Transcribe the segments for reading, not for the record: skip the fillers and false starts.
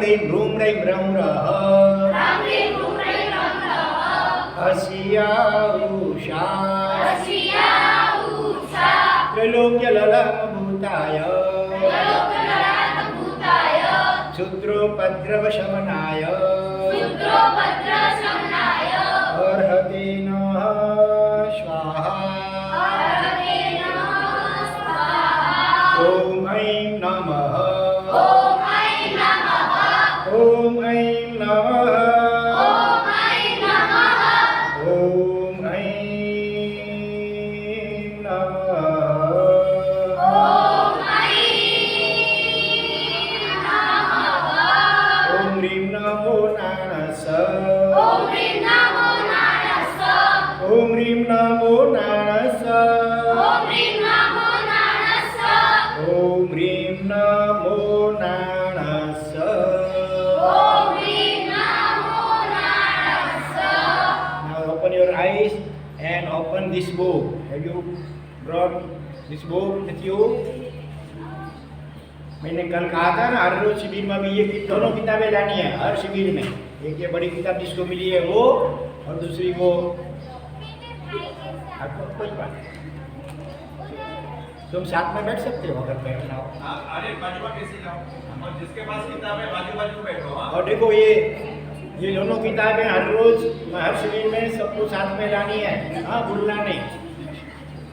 ह्रीं ह्रूं ह्रैं ह्रौं रः अस्या उषा त्रैलोक्यललामभूताय क्षुद्रोपद्रवशमनाय अर्हते नमः स्वाहा। ॐ ऐं नमः ॐ ऐं नमः ॐ ऐं नमः ॐ ह्रीं नमो नारायणाय ॐ ह्रीं नमो नारायणाय ॐ ह्रीं नमो नारायणाय। Now open your eyes and open this book. Have you brought this book with you? मैंने कल कहा था ना, हर रोज शिविर में भी ये दोनों किताबें लानी है। हर शिविर में एक ये बड़ी किताब जिसको मिली है वो, और दूसरी वो आपको कोई बात नहीं। तुम साथ में बैठ सकते हो अगर बैठना हो। अरे बाजू में कैसे जाओ, और जिसके पास किताब है बाजू बाजू बैठो। और देखो ये दोनों किताबें हर रोज हर शिविर में सबको साथ में लानी है। हाँ, भूलना नहीं।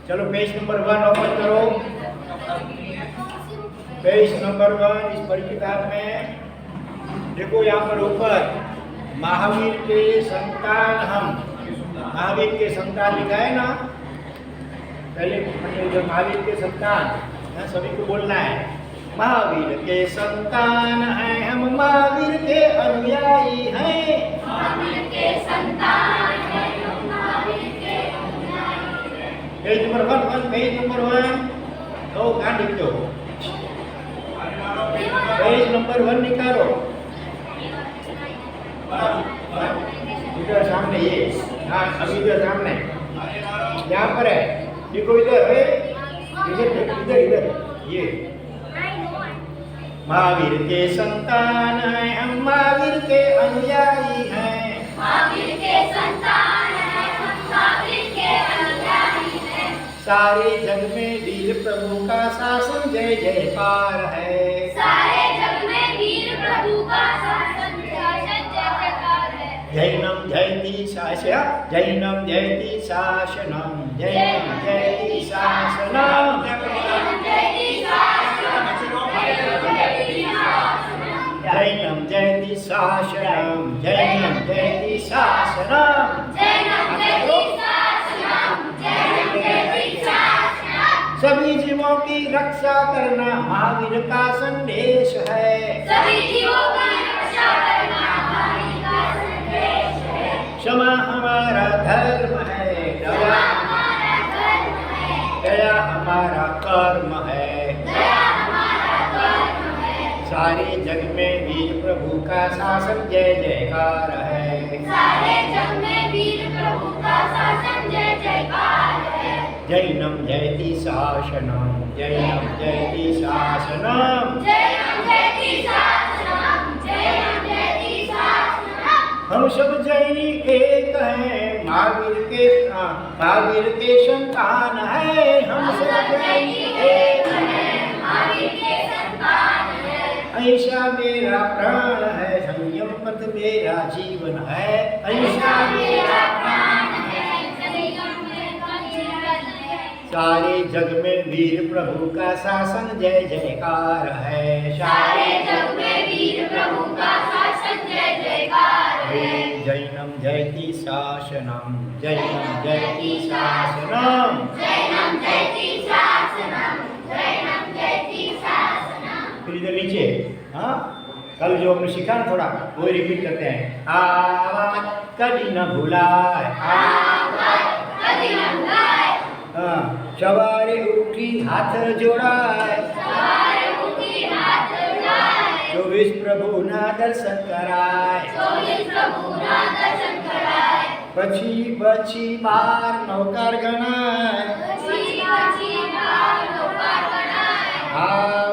चलो पेज नंबर 1 ओपन करो। पेज नंबर 1 इस बड़ी किताब में देखो, यहाँ पर ऊपर महावीर के संतान हम, महावीर के संतान लिखा है ना। पहले जो महावीर के संतान है, सभी को बोलना है महावीर के संतान हैं हम, महावीर के अनुयायी हैं। महावीर के संतान हैं हम, महावीर के अनुयायी हैं। पेज नंबर 1 पेज नंबर 1 तो कहाँ लिखते हो? पेज नंबर 1 निकालो। इधर सामने ये, हाँ अभी इधर सामने यहाँ पर है, देखो इधर है, इधर इधर इधर ये महावीर के संतान हैं हम, महावीर के अनुयायी हैं। महावीर के संतान हैं हम, महावीर के अनुयायी हैं। सारे जग में वीर प्रभु का शासन जय जयकार है। सारे जग में वीर प्रभु का शासन जय जयकार है। जैनम जयति शासनम, जैनम जयति शासनम, जैनम जयति शासनम, जैनम जयति शासनम, जैनम जयति शासनम, जैनम जयति शासनम, जैनम जयति शासनम, जैनम जयति शासनम। सभी जीवों की रक्षा करना महावीर का संदेश है। सभी जीवों की रक्षा करना महावीर का संदेश है। क्षमा हमारा धर्म है, दया हमारा धर्म है, दया हमारा कर्म है। दया हमारा कर्म है। सारे जग में वीर प्रभु का शासन जय जयकार है। सारे जग में वीर प्रभु का शासन जय जयकार है। जैनम जयति शासनम, जैनम जयति शासनम। जैनम जयति शासनम, जैनम जयति शासनम। हम सब जैनी एक हैं, महावीर के संतान हैं। हम सब जैनी एक हैं, महावीर के संतान हैं। ऐसा मेरा प्राण है, संयम पथ मेरा जीवन है। ऐसा मेरा प्राण है, संयम मेरा जीवन है। सारे जग में वीर प्रभु का शासन जय जयकार है। सारे जग में वीर प्रभु का शासन जय जयकार है। जैनम जयति शासनम, जैनम जयति शासनम, जैनम जयति शासनम, जैनम जयति शासनम। फिर इधर नीचे, हाँ कल जो हमने सीखा ना थोड़ा, वो रिपीट करते हैं। आवाज कभी न भुलाए, आवाज कभी न भुलाए। हाँ सवारे उठी हाथ जोड़ाए, सवारे उठी हाथ जोड़ाए। 24 प्रभु ना दर्शन कराए, 24 प्रभु ना दर्शन कराए। પછી પછી બાર નૌકાર ગણાય, પછી પછી બાર નૌકાર ગણાય। આ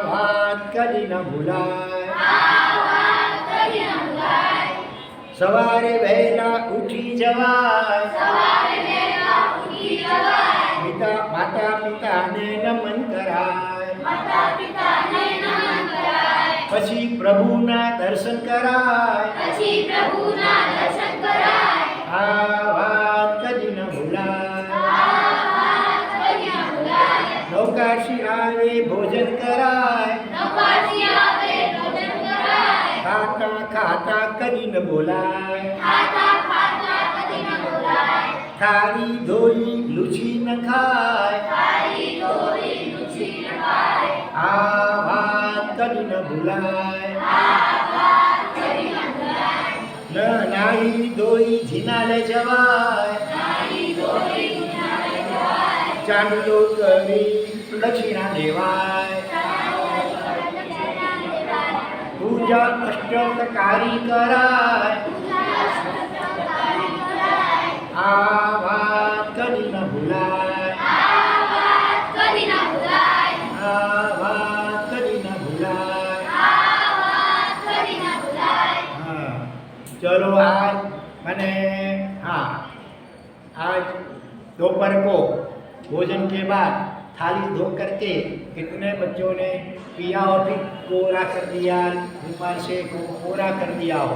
વાત કદી ન ભૂલાય। આ વાત સવારે વહેલા ઉઠી જવાય, સવારે વહેલા ઉઠી જવાય, માતા પિતાને નમન કરાય, માતા પિતાને નમન કરાય, પછી પ્રભુના દર્શન કરાય, પછી પ્રભુના દર્શન કરાય, આ વાત કદી ન ભૂલાય, આ વાત કદી ન ભૂલાય, નૌકાશી આવે ભોજન કરાય, નૌકાશી આવે ભોજન કરાય, ખાતા ખાતા કદી ન બોલાય, ખાતા ખાતા કદી ન બોલાય, થાળી ધોઈ લૂછી ન ખાય, થાળી ધોઈ લૂછી ન ખાય, આ વાત કદી ન ભૂલાય, આ વાત કદી ન ભૂલાય, ન નાહી ધોઈ જીનાલે જવાય, નાહી ધોઈ જીનાલે જવાય, ચાંદલો કરી દક્ષિણા દેવાય, પૂજા અષ્ટપ્રકારી કરાય, આ વાત કદી ન ભૂલાય, આ વાત કદી ન ભૂલાય, આ વાત કદી ન ભૂલાય. આ વાત કદી ન ભૂલાય. हाँ चलो आज मैंने हाँ आज दोपहर को भोजन के बाद थाली धो करके कितने बच्चों ने पिया और फिर कोरा कर दिया, रूमाल से कोरा कर दिया हो.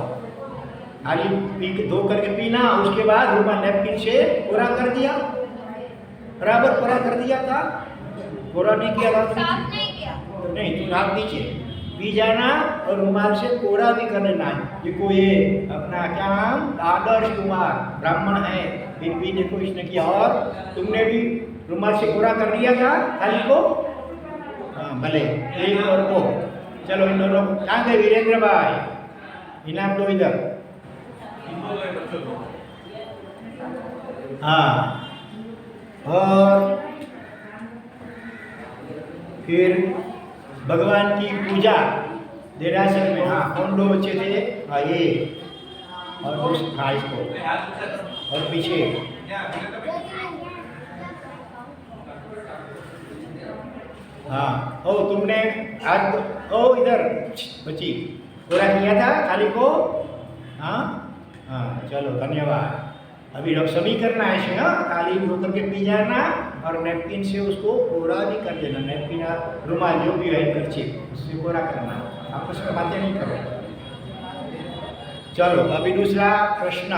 थाली पी धो करके पीना, उसके बाद रूमाल नैपकिन से कोरा कर दिया, बराबर कोरा कर दिया था. कोरा नहीं किया था तुमने? साफ नहीं किया. तो नहीं, तुम हाथ नीचे पी जाना और रुमाल से कोरा भी कर लेना है. देखो ये अपना क्या नाम, आदर्श कुमार ब्राह्मण है, फिर भी देखो इसने किया. और तुमने भी रुमाल से कोरा कर दिया था थाली को? हाँ भले, एक और दो. चलो इन दोनों कहाँ गए वीरेंद्र भाई? इनाम दो इधर. इनको गए बच्चों को हाँ और फिर भगवान की पूजा देरासर में. हाँ कौन दो बच्चे थे? हाँ ये और उस हाँ इसको हाथ ऊंचा करो और पीछे. क्या वीरेंद्र भाई हाँ ओ तुमने आज ओ इधर बच्ची पूरा किया था थाली को? हाँ हाँ चलो धन्यवाद. अभी अब सभी करना है इसे. हाँ थाली धो करके पी जाना और नैपकिन से उसको कोरा भी कर देना. नैपकिन रुमाल जो भी है करछी उससे कोरा करना. आपस में बातें नहीं करो. चलो अभी दूसरा प्रश्न.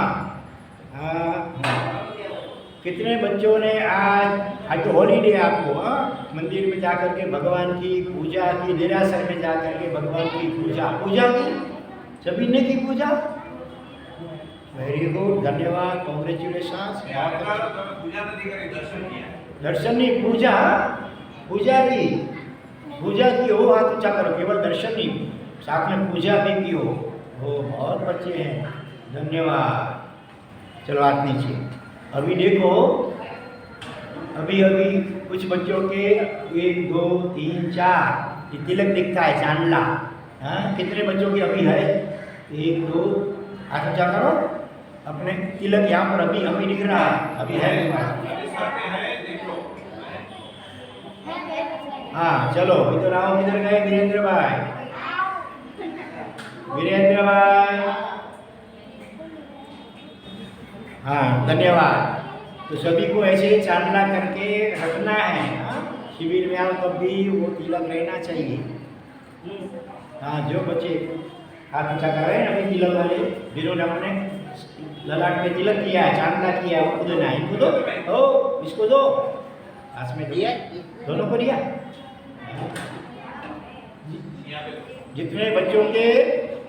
कितने बच्चों ने आज तो हॉलीडे आपको मंदिर में जाकर के भगवान की पूजा की, देरासर में जाकर के भगवान की पूजा की? सभी ने की पूजा? वेरी गुड, धन्यवाद, कॉन्ग्रेचुलेशन. पूजा नहीं करी, दर्शन किया. दर्शन नहीं, पूजा की हो. हाथ ऊंचा करो. केवल दर्शन नहीं, साथ में पूजा भी की हो. बहुत बच्चे हैं, धन्यवाद. चलो हाथ नीचे. अभी देखो अभी कुछ बच्चों के 1 2 3 4 ये तिलक दिखता है चांदला. हाँ कितने बच्चों की अभी है? 1 2 हाथ ऊंचा करो. अपने तिलक यहाँ पर अभी दिख रहा है, अभी है. अभी सर पे है, देख लो. हाँ चलो इधर आओ. किधर गए वीरेंद्र भाई? वीरेंद्र भाई हाँ धन्यवाद. तो सभी को ऐसे चांदला करके रखना है. हाँ? शिविर में आओ तब भी वो तिलक रहना चाहिए. हाँ जो बच्चे हाथ ऊंचा कर रहे हैं अभी तिलक वाले, जिन्होंने अपने ललाट में तिलक किया है, चांदला किया है, उनको देना है. इनको दो. ओ इसको दो. हाथ में दिया, दोनों को दिया. यहाँ पे जितने बच्चों के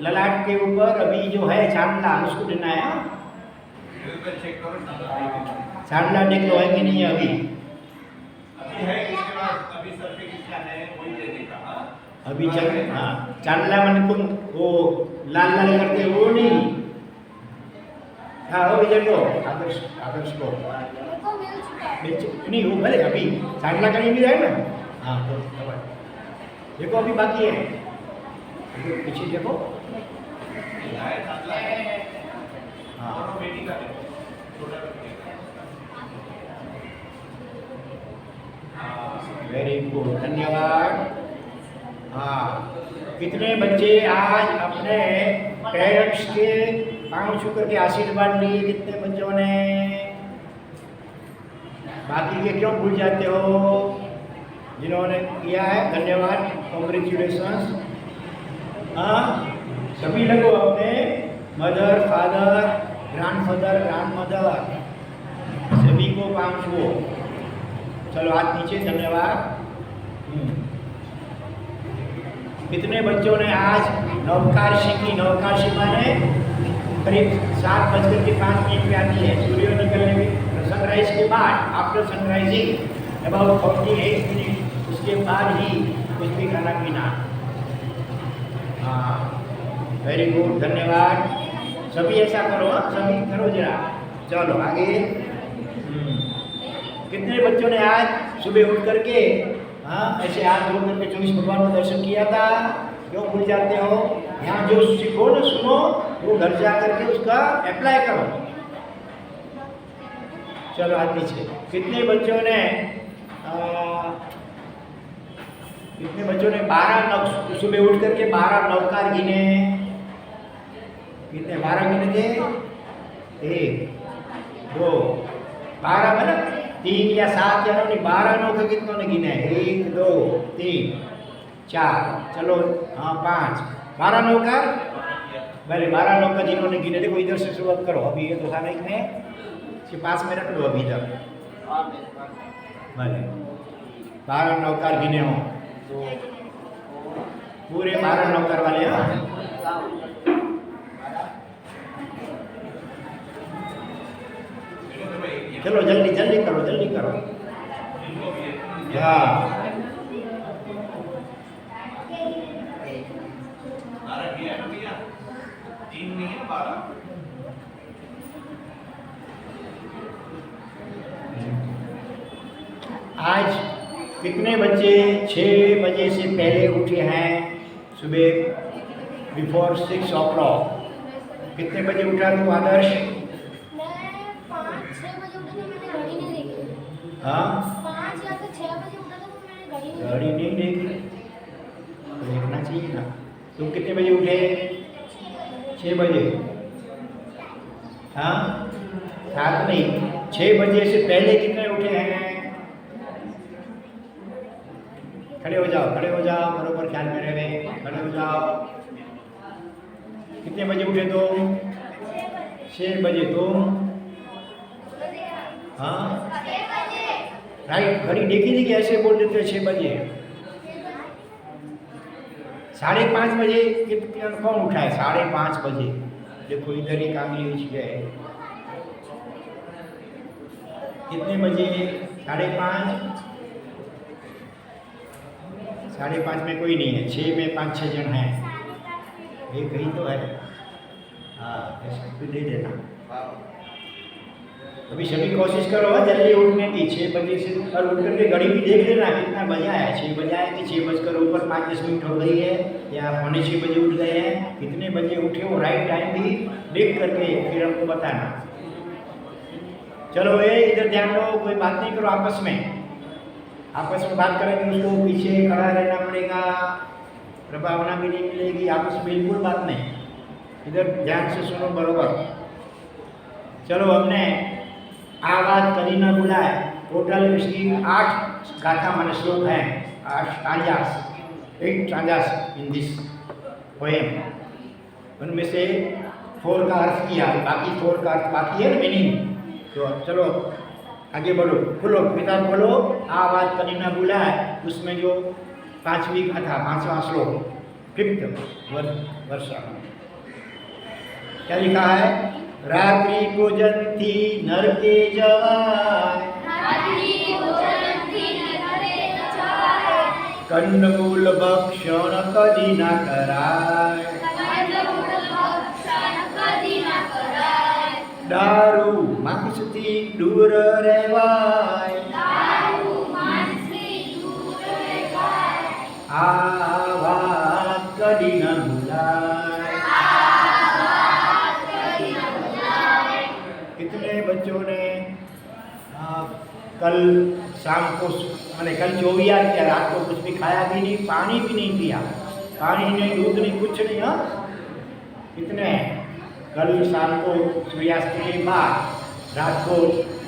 ललाट के ऊपर अभी जो है चांदला, उसको देना है. हाँ? चेक करो. चांदला देख लो है कि नहीं है अभी? अभी है किसके पास? अभी सर पे किसका है वही दे देगा. हाँ अभी चल. हाँ चांदला मैंने तुम वो लाल लाल करते वो नहीं. हाँ वो इधर दो. आदर्श को नहीं, वो भले अभी चांदला का नहीं भी है ना. हाँ तो देखो अभी बाकी है. पीछे देखो. हाँ बेटी का देखो, छोटा बेटी का. वेरी गुड, धन्यवाद. हाँ कितने बच्चे आज अपने पेरेंट्स के पाँव छू करके आशीर्वाद लिए कितने बच्चों ने? बाकी के क्यों भूल जाते हो? जिन्होंने किया है धन्यवाद, कॉन्ग्रेचुलेशंस। हाँ, सभी लोगों अपने मदर, फादर, ग्रैंडफादर, ग्रैंडमदर सभी को पाँव छुओ। चलो हाथ नीचे, धन्यवाद। कितने बच्चों ने आज नवकार्षी की? नवकार्षी माने करीब 7:05 पे आती है, सूर्य निकलने के सनराइज के बाद, आफ्टर सनराइजिंग अबाउट 48 मिनट, उसके बाद ही कुछ भी खाना पीना। हाँ, वेरी गुड, धन्यवाद। सभी ऐसा करो, हाँ सभी करो जरा। चलो आगे। कितने बच्चों ने आज सुबह उठ करके ऐसे हाथ जोड़ करके 24 भगवान का दर्शन किया था? क्यों भूल जाते हो? यहाँ जो सीखो ना, सुनो, वो घर जा करके उसका अप्लाई करो। चलो हाथ नीचे। कितने बच्चों ने 12 सुबह उठ करके 12 नवकार गिने? कितने 12 गिने थे? 1 2 12 मतलब 3 या 7 या 12 नौकर कितनों ने गिने? 1 2 3 4, चलो हाँ 5, 12 नौकर। भले 12 नौकर जिन्होंने गिने, देखो इधर से शुरुआत करो। अभी ये तो सारे में इसके पास में रख दो अभी इधर। भले 12 नौकर गिने हो तो पूरे 12 नौकर वाले हैं। चलो जल्दी जल्दी करो, जल्दी करो। हाँ, आज कितने बच्चे 6 बजे से पहले उठे हैं? सुबह बिफोर 6 o'clock। कितने बजे उठा तू आदर्श? हाँ, 5 या तो 6 बजे उठा था, मैंने घड़ी नहीं देखी, देखना चाहिए ना। तुम कितने बजे उठे? 6 बजे। हाँ, 7 नहीं, 6 बजे से पहले कितने उठे हैं? खड़े हो जाओ, खड़े हो जाओ, बरोबर ख्याल में रहे, खड़े हो जाओ। कितने बजे उठे तुम? 6 बजे। तुम? हाँ राइट, घड़ी देखी थी कि ऐसे बोल देते 6 बजे। 5:30 बजे कौन उठा है? 5:30 बजे। देखो इधर एक आंगली उठ गए। कितने बजे? 5:30। 5:30 में कोई नहीं है, 6 में 5-6 जन हैं, एक ही तो है। हाँ, इसको भी दे देना। अभी सभी कोशिश करो जल्दी उठने की। 6 बजे से और उठ करके घड़ी भी देख लेना कितना बजा है। 6 बजा है कि 6 बजकर ऊपर 5-10 मिनट हो गई है, या 5:45 बजे उठ गए हैं? कितने बजे उठे हो राइट टाइम भी देख करके फिर हमको बताना। चलो ये इधर ध्यान दो, कोई बात नहीं करो आपस में। आपस में बात करेंगे उसको पीछे खड़ा रहना पड़ेगा, प्रभावना भी नहीं मिलेगी। आपस में बिल्कुल बात नहीं, इधर ध्यान से सुनो बरोबर। चलो हमने आवाज कभी न बुलाए। टोटल इसकी 8 गाथा माने श्लोक हैं, 8 स्टांजास इन दिस पोएम। उनमें से 4 का अर्थ किया, बाकी 4 का अर्थ बाकी है मीनिंग। तो चलो आगे बढ़ो, खोलो किताब खोलो। आवाज कभी न बुलाए, उसमें जो 5वीं गाथा, 5वां श्लोक, 5th वर्ष क्या लिखा है? रात्रि भोजंती नरके जवाय, कंदमूल भक्षण कदी न कराय, दारू मांसથી दूर રહેવાય, आवा कदी न भूलाय। कितने बच्चों ने कल शाम को मैंने कल जो भी याद किया, रात को कुछ भी खाया भी नहीं, पानी भी नहीं पिया, पानी नहीं, दूध नहीं, कुछ नहीं। हाँ कितने? कल शाम को सूर्यास्त के बाद रात को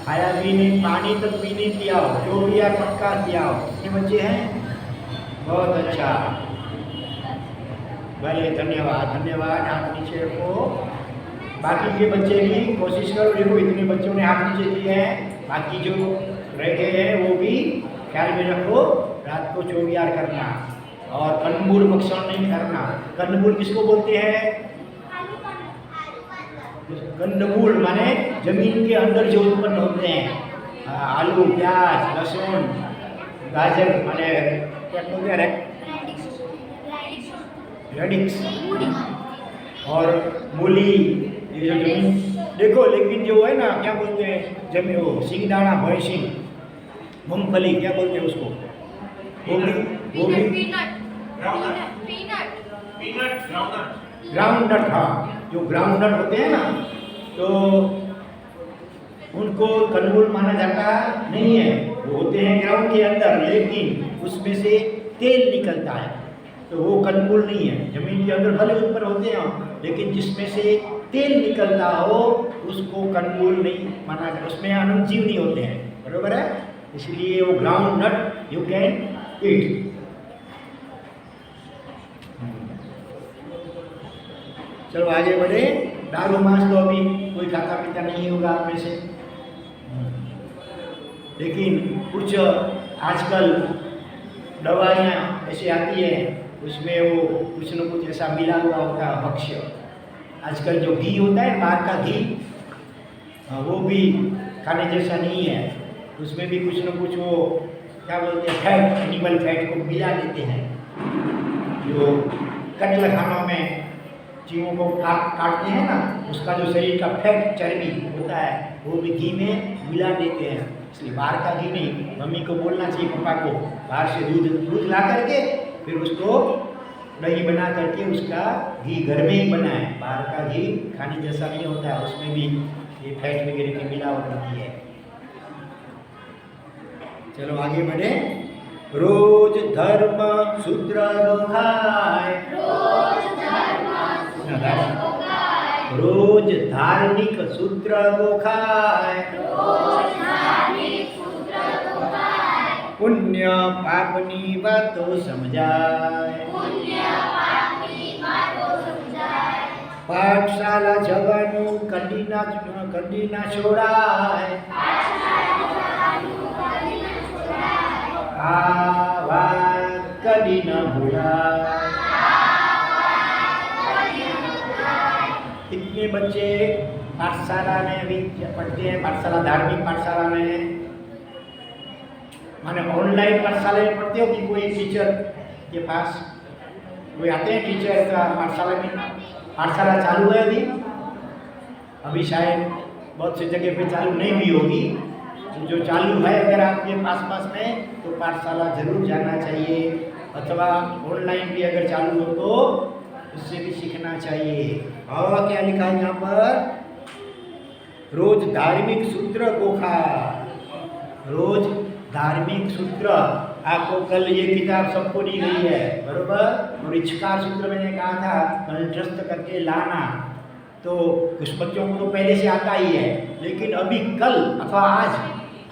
खाया भी नहीं, पानी तक भी नहीं पिया हो, जो भी है पक्का पिया हो। कितने बच्चे हैं? बहुत अच्छा, भले, धन्यवाद धन्यवाद। हाथ नीचे रखो। बाकी के बच्चे भी कोशिश करो। देखो इतने बच्चों ने हाथ नीचे किए हैं, बाकी जो रह गए हैं वो भी ख्याल में रखो। रात को चौगियार करना और कंदमूल भक्षण नहीं करना। कंदमूल किसको बोलते हैं? कंदमूल माने जमीन के अंदर जो उत्पन्न होते हैं, आलू, प्याज, लहसुन, गाजर माने क्या बोलते हैं? रेडिक्स और मूली, ये जो जमीन देखो। लेकिन जो है ना क्या बोलते हैं जमीन, वो सिंगदाना, भैंसिंग, मूंगफली क्या बोलते हैं उसको? वो भी ग्राउंडनट। हाँ, जो ग्राउंडनट होते हैं ना, तो उनको कंदमूल माना जाता नहीं है। वो होते हैं ग्राउंड के अंदर, लेकिन उसमें से तेल निकलता है, तो वो कंदमूल नहीं है। जमीन के अंदर भले ऊपर होते हैं, लेकिन जिसमें से तेल निकलता हो उसको कंदमूल नहीं माना जाता। उसमें अनंत जीव नहीं होते हैं, बरोबर है? इसलिए वो ground nut you can eat. चलो आगे बढ़े। दारू मांस तो अभी कोई खाता पीता नहीं होगा आप में से, लेकिन कुछ आजकल दवाइयाँ ऐसी आती है, उसमें वो कुछ न कुछ ऐसा मिला हुआ होता है भक्ष्य। आजकल जो घी होता है, बाहर का घी, वो भी खाने जैसा नहीं है। उसमें भी कुछ न कुछ वो क्या बोलते हैं, फैट, एनिमल फैट को मिला देते हैं। जो कटल खानों में चीज़ों को काटते हैं ना, उसका जो शरीर का फैट, चर्बी होता है, वो भी घी में मिला देते हैं। इसलिए बाहर का घी नहीं। मम्मी को बोलना चाहिए, पापा को, बाहर से दूध ला करके फिर उसको दही बना करके उसका घी घर में ही बनाए। बाहर का घी खाने जैसा नहीं होता है, उसमें भी ये फैट वगैरह की मिलावट होती है। चलो आगे बढ़े। रोज धर्म सूत्र दोहाय, रोज धार्मिक सूत्र गोखाय, पुण्य पापनी बातों समझाय, पाठशाला जवानु कडी ना छोड़ाय, आ बात कडी न भूलाय। कितने बच्चे पाठशाला में भी पढ़ते हैं? पाठशाला, धार्मिक पाठशाला में, माने ऑनलाइन पाठशाला में पढ़ते हो कि कोई टीचर के पास कोई आते हैं टीचर का पाठशाला में? पाठशाला चालू है अभी शायद बहुत सी जगह पे चालू नहीं भी होगी। जो चालू है अगर आपके पास में, तो पाठशाला जरूर जाना चाहिए, अथवा ऑनलाइन भी अगर चालू हो तो उससे भी सीखना चाहिए। और क्या लिखा है यहाँ पर? रोज धार्मिक सूत्र गोखा, रोज धार्मिक सूत्र। आपको कल ये किताब सबको दी गई है, बरोबर? और इच्छकार सूत्र मैंने कहा था कंठस्थ करके लाना, तो कुछ बच्चों को तो पहले से आता ही है, लेकिन अभी कल अथवा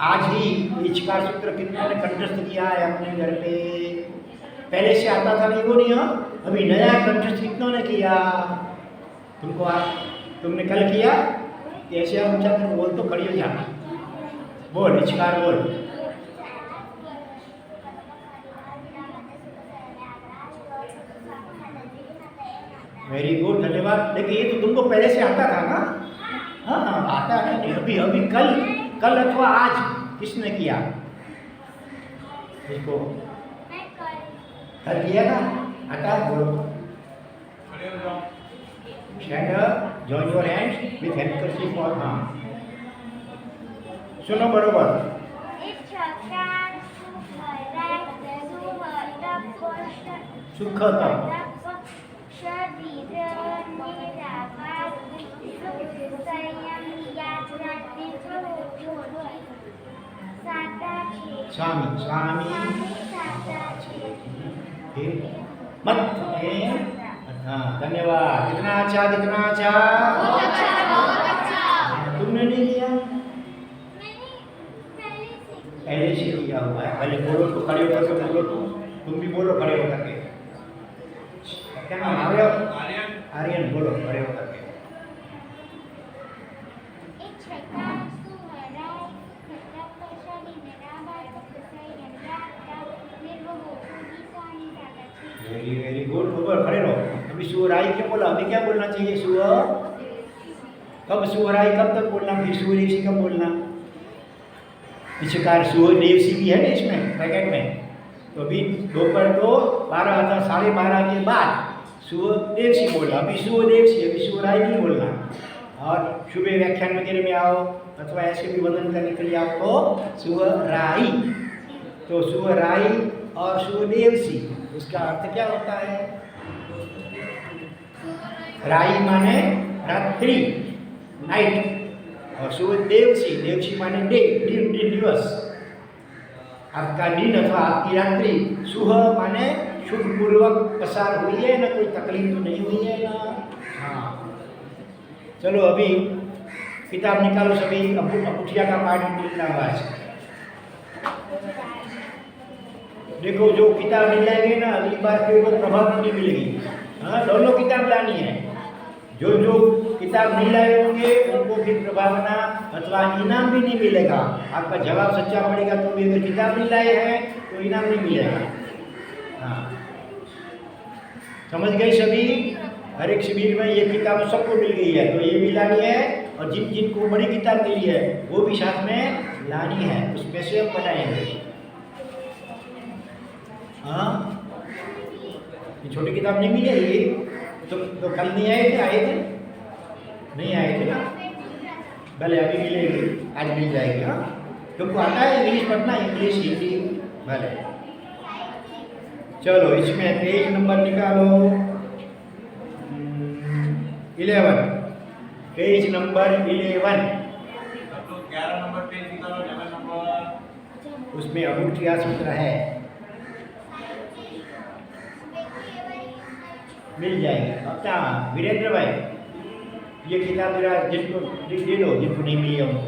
आज ही इच्छकार सूत्र कितनों ने कंठस्थ किया है अपने घर पे? पहले से आता था नहीं, वो नहीं। हाँ, अभी नया कंठस्थ कितनों ने किया? तुमने कल किया? कैसे आप ऊंचा कर बोल तो खड़ी हो जा, बोल इच्छकार बोल। वेरी गुड, धन्यवाद। लेकिन ये तो तुमको पहले से आता था ना? हाँ, आता है नहीं। अभी कल अथवा आज किसने किया इसको? कल किया ना? आता बोलो। Stand up, join your hands with handkerchief or arm. सुनो बरोबर। सुखद स्वामी मत हाँ धन्यवाद। कितना अच्छा, कितना अच्छा। बहुत अच्छा। तुमने नहीं लिया? मैंने पहले से लिया हुआ है। पहले बोलो तो खड़े होकर के बोलो, तुम भी बोलो खड़े होकर के। क्या नाम आर्यन? आर्यन आर्यन बोलो खड़े होकर के। एक छठा सुहरा छठा प्रसादी निराबार कसाई रंगाता निर्वहो गीतानी दादा वेरी वेरी गुड। ऊपर खड़े रहो। अभी सुहराई क्या बोला? अभी क्या बोलना चाहिए? सुह कब सुहराई कब तक बोलना? फिर सुहरेसी कब बोलना? इचकार सुहदेवसी भी है ना इसमें पैकेट में। तो अभी दोपहर को 12 था, 12:30 के बाद सुहदेवसी बोलना। अभी सुहदेवसी, अभी सुहराई नहीं बोलना। और सुबह व्याख्यान वगैरह में आओ अथवा ऐसे भी वदन करने के लिए आओ तो सुहराई। तो सुहराई और सुहदेवसी उसका अर्थ क्या होता है? राई माने रात्रि, नाइट, और सुहदेवसी, देवसी माने डे, दिवस। आपका दिन अथवा आपकी रात्रि। सुह माने शुभ पूर्वक पसार हुई है ना, कोई तकलीफ तो नहीं हुई है ना। हाँ चलो अभी किताब निकालो सभी। अपुठिया का पाठ लिखना हुआ है। देखो जो किताब नहीं लाएंगे ना अगली बार फिर वो प्रभाव नहीं मिलेगी। हाँ दोनों किताब लानी है। जो जो किताब नहीं लाए होंगे उनको फिर प्रभावना अथवा इनाम भी नहीं मिलेगा। आपका जवाब सच्चा पड़ेगा तो भी अगर किताब नहीं लाए हैं तो इनाम नहीं मिलेगा। हाँ समझ गए सभी? हर एक शिविर में ये किताब सबको मिल गई है तो ये भी लानी है। और जिन जिनको बड़ी किताब मिली है वो भी साथ में लानी है। उसमें से हम बनाएंगे। हाँ ये छोटी किताब नहीं मिली है ये तो कल नहीं आए थे? आए थे? नहीं आए थे ना? भले अभी मिलेगी, आज मिल जाएगी। हाँ तुमको आता है इंग्लिश पढ़ना? इंग्लिश हिंदी भले। चलो इसमें पेज नंबर निकालो 11, पेज नंबर 11। सब लोग 11 नंबर पेज निकालो। 11 नंबर उसमें अमुठिया सूत्र है, मिल जाएगी। अब क्या वीरेंद्र भाई ये किताब जरा जिनको दे दो, जिनको नहीं मिली है उनको।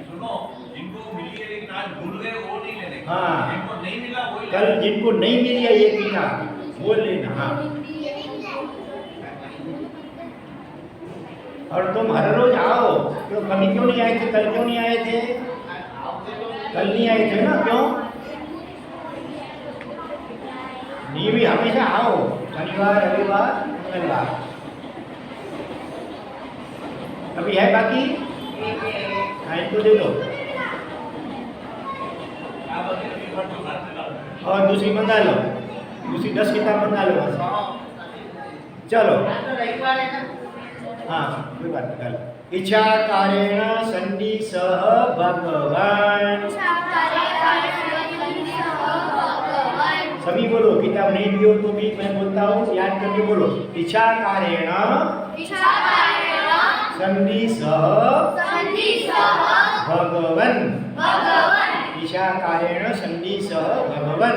सुनो, जिनको मिली है लेकिन आज भूल गए वो नहीं लेने। हाँ। जिनको नहीं मिला वही कल जिनको नहीं मिली है ये किताब वो लेना। हाँ और तुम हर रोज आओ। क्यों कभी क्यों नहीं आए थे? कल क्यों नहीं आए थे? कल नहीं आए थे ना? क्यों नहीं? भी हमेशा आओ, शनिवार रविवार मंगलवार। अभी है बाकी? हाँ इनको दे दो और दूसरी मंगा लो। दूसरी 10 किताब मंगा लो बस। चलो हाँ कोई बात नहीं। इच्छा कारेण संधि सह भगवान। सभी बोलो। किताब नहीं भी हो तो भी मैं बोलता हूँ, याद करके बोलो। इच्छा कारेण संधि सह भगवन। इच्छा कारेण संधि सह भगवन।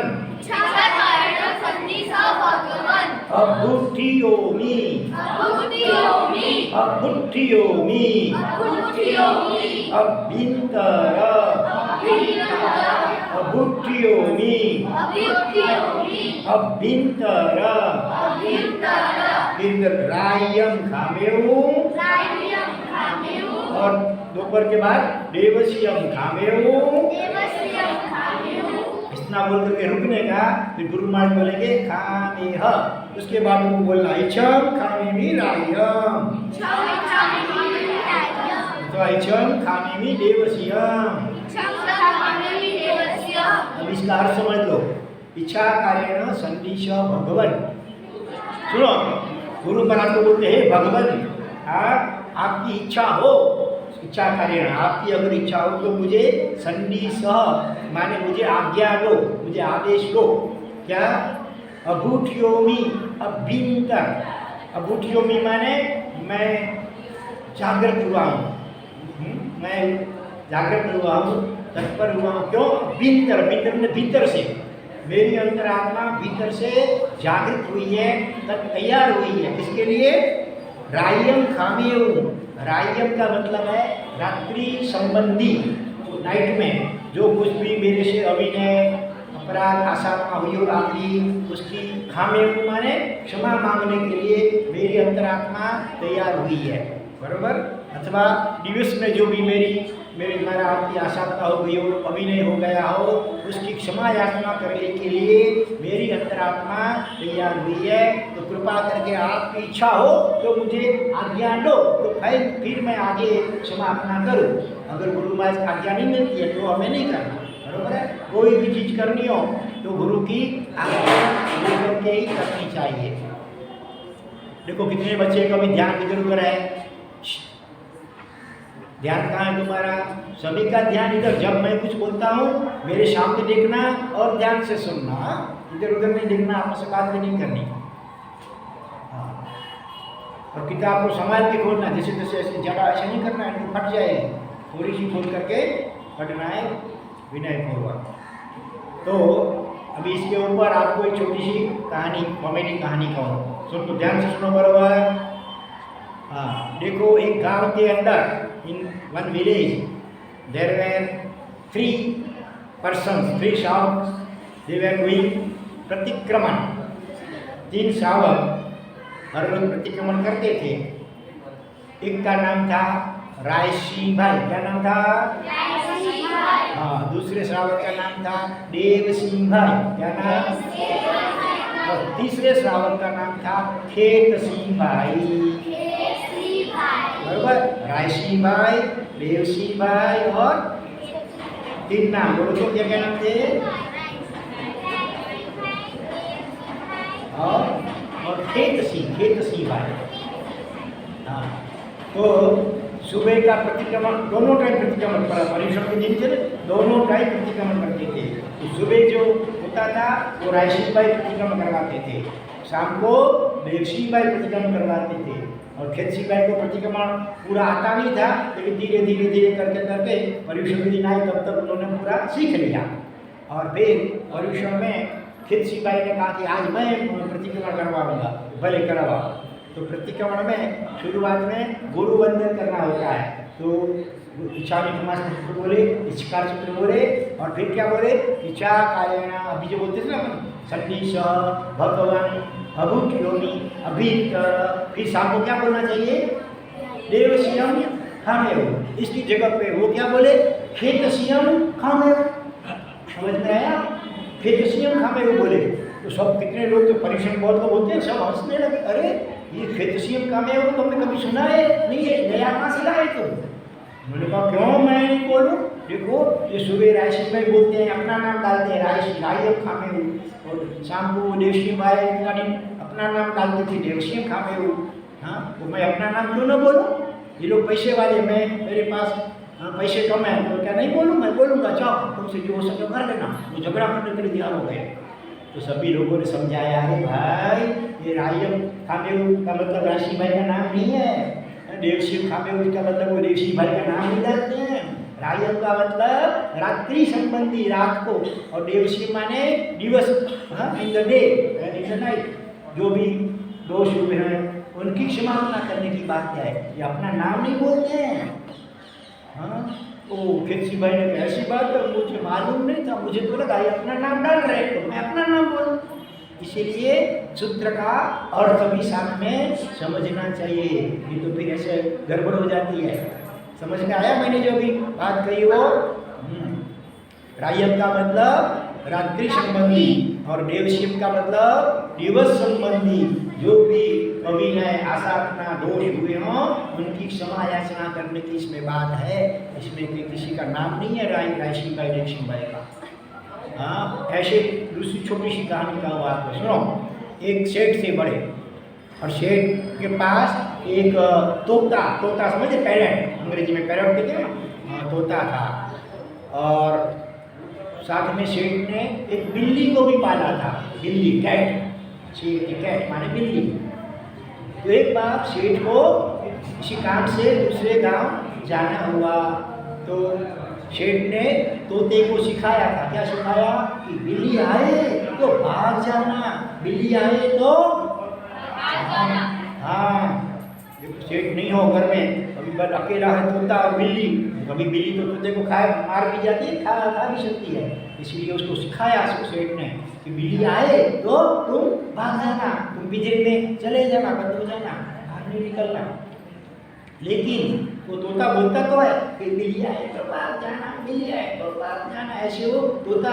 अबुद्धियोमि अबुद्धियोमि अभ्यंतर अबुद्धियोमि अभ्यंतर रायम खामेऊ। और दोपहर के बाद देवसियम खामेऊ। इतना बोल करके रुकने का। फिर गुरु महाराज बोलेंगे खामेह। उसके बाद उनको बोलना इच्छम खामेमि रायम। तो इच्छम खामेमि देवसियम। अब इसका अर्थ समझ लो। इच्छा कारेण संदिश भगवन। सुनो गुरु महाराज को बोलते हैं भगवन। आपकी इच्छा हो, इच्छा कारेण आपकी अगर इच्छा हो तो मुझे संदिश माने मुझे आज्ञा दो, मुझे आदेश दो। क्या? अभूठ्योमि अभ्यंतर। अभूठ्योमि माने मैं जागृत हुआ हूँ। मैं जागृत हुआ हूँ, तत्पर हुआ हूँ। क्यों? भीतर, भीतर में भीतर से। मेरी अंतरात्मा भीतर से जागृत हुई है, तैयार हुई है। किसके लिए? रायम खामेव। रायम का मतलब है रात्रि संबंधी, नाइट में जो कुछ भी मेरे से अभिनय, अपराध, आशात्मा हुई हो आपकी, उसकी खामेव माने क्षमा मांगने के लिए मेरी अंतरात्मा तैयार हुई है, बरोबर। अथवा दिवस में जो भी मेरी द्वारा आपकी आशात्मा हो गई हो, अभिनय हो गया हो, उसकी क्षमा याचना करने के लिए मेरी अंतरात्मा तैयार हुई है। तो कृपा करके आपकी इच्छा हो तो मुझे आज्ञा दो, तो फिर मैं आगे क्षमापना करूं। अगर गुरु महाराज की आज्ञा नहीं मिलती है तो हमें नहीं करना, बरोबर है। कोई भी चीज़ करनी हो तो गुरु की आज्ञा लेकर के ही करनी चाहिए। देखो कितने बच्चे का भी ध्यान इधर उधर है, ध्यान कहाँ है तुम्हारा? सभी का ध्यान इधर। जब मैं कुछ बोलता हूँ मेरे सामने देखना और ध्यान से सुनना, इधर उधर नहीं देखना, आपस में बात भी नहीं करनी। हाँ, और किताब को संभाल के खोलना, जैसे तैसे ऐसे ज़्यादा ऐसे नहीं करना है, तो फट जाएगी। थोड़ी सी खोल करके पढ़ना है विनय पूर्वक। तो अभी इसके ऊपर आपको एक छोटी सी कहानी, कॉमेडी कहानी कहूँ, सुन तो ध्यान से सुनो बराबर। हाँ, देखो एक गांव के अंदर, in one village there were three persons, three shravaks, they were doing प्रतिक्रमण। 3 श्रावक हर रोज प्रतिक्रमण करते थे। एक का नाम था रायसी भाई, क्या नाम था? रायसी भाई। हाँ, दूसरे श्रावक का नाम था देव सिंह भाई, क्या नाम? और तीसरे श्रावक का नाम था खेत सिंह भाई, बरोबर। रायसी भाई, देवसी भाई और 3 नाम बोलो तो क्या नाम थे? और खेत सिंह भाई। हाँ, तो सुबह का प्रतिक्रमण, दोनों टाइम प्रतिक्रमण, पर्युषण के दिन थे, दोनों टाइम प्रतिक्रमण करते थे। तो सुबह जो होता था वो रायसी भाई प्रतिक्रमण करवाते थे, शाम को देवसी भाई प्रतिक्रमण करवाते थे, और खेत भाई को प्रतिक्रमण पूरा आता नहीं था, लेकिन धीरे धीरे धीरे करके करके पर्युषण के दिन आए तब तक उन्होंने पूरा सीख लिया। और फिर पर्युषण में खेत भाई ने कहा कि आज मैं प्रतिक्रमण करवाऊंगा, भले करवा। तो प्रतिक्रमण में शुरुआत में गुरु वंदन करना होता है। तो इच्छामित्रमास सूत्र बोले, इच्छकार सूत्र बोले, और फिर क्या बोले? इच्छा कायना, अभी जो बोलते थे ना सन्निश भगवान अभूतियोमी अभीत। फिर शाम को क्या बोलना चाहिए? देवसियम खामेव। इसकी जगह पे वो क्या बोले? खेतसियम खामेव। समझ में आया? खेतसियम खामेव बोले। तो सब कितने लोग तो पर्युषण बहुत लोग होते हैं, सब हंसने लगे, अरे ये खेतसियम खामेव तो हमने कभी सुना है नहीं, है नया कहाँ से लाए तुम? मैंने कहा क्यों मैं नहीं बोलूँ? देखो ये सुबह रायसी भाई बोलते हैं, अपना नाम डालते हैं रायसी रायम खामेव, और शाम को देवसी भाई अपना नाम डालते थे देवसियम खामेव। हाँ, तो मैं अपना नाम क्यों ना बोलूँ? ये लोग पैसे वाले, मैं मेरे पास पैसे कम है तो क्या नहीं बोलूँ? मैं बोलूँगा, जाओ तुमसे जो हो सके कर लेना। वो झगड़ा करने के लिए तैयार हो गए। तो सभी लोगों ने समझाया, अरे भाई ये रायम खामेव का मतलब रायसी भाई का नाम नहीं है, देवसियम खामेव का मतलब वो देवसी भाई का नाम नहीं डालते हैं। रायम का मतलब रात्रि संबंधी, रात को, और देवसियम माने दिवस, in the day and in the night. जो भी दोष हुए हैं उनकी क्षमापना करने की बात है, ये अपना नाम नहीं बोलते हैं। हाँ, ओ खेत भाई ने ऐसी बात है, मुझे मालूम नहीं था, मुझे तो लगा ये अपना नाम डाल रहे तो मैं अपना नाम बोलूँ। इसीलिए सूत्र का अर्थ भी साथ में समझना चाहिए, नहीं तो फिर ऐसे गड़बड़ हो जाती है। समझ में आया मैंने जो भी बात कही वो? रायम का मतलब रात्रि संबंधी, और देवशिव का मतलब दिवस संबंधी। जो भी अभिनय, आशात्मा, दोष हुए हों उनकी क्षमा याचना करने की इसमें बात है। इसमें किसी का नाम नहीं है रायसी भाई, देवसिंह भाई का। हाँ, ऐसे दूसरी छोटी सी कहानी का हुआ आपको सुनो। एक सेठ थे बड़े, और सेठ के पास एक तोता समझे, पैरट, अंग्रेजी में पैरट कहते हैं ना, तोता था। और साथ में सेठ ने एक बिल्ली को भी पाला था, बिल्ली, कैट। कैट माने बिल्ली। तो एक बार सेठ को किसी काम से दूसरे गांव जाना हुआ, तो शेठ ने तोते को सिखाया था, क्या सिखाया कि बिल्ली आए तो भाग जाना, बिल्ली आए तो हाँ। देखो सेठ नहीं हो घर में, कभी बस अकेला है तोता और बिल्ली, कभी बिल्ली तो तोते को खाए मार भी जाती है, खा भी सकती है। इसलिए उसको सिखाया सेठ ने कि बिल्ली आए तो तुम भाग जाना, तुम पिंजरे में चले जाना, बंद हो जाना, बाहर नहीं निकलना। लेकिन वो तोता बोलता तो है कि बिल्ली आए तो भाग जाना, बिल्ली आए तो भाग जाना, ऐसे वो तोता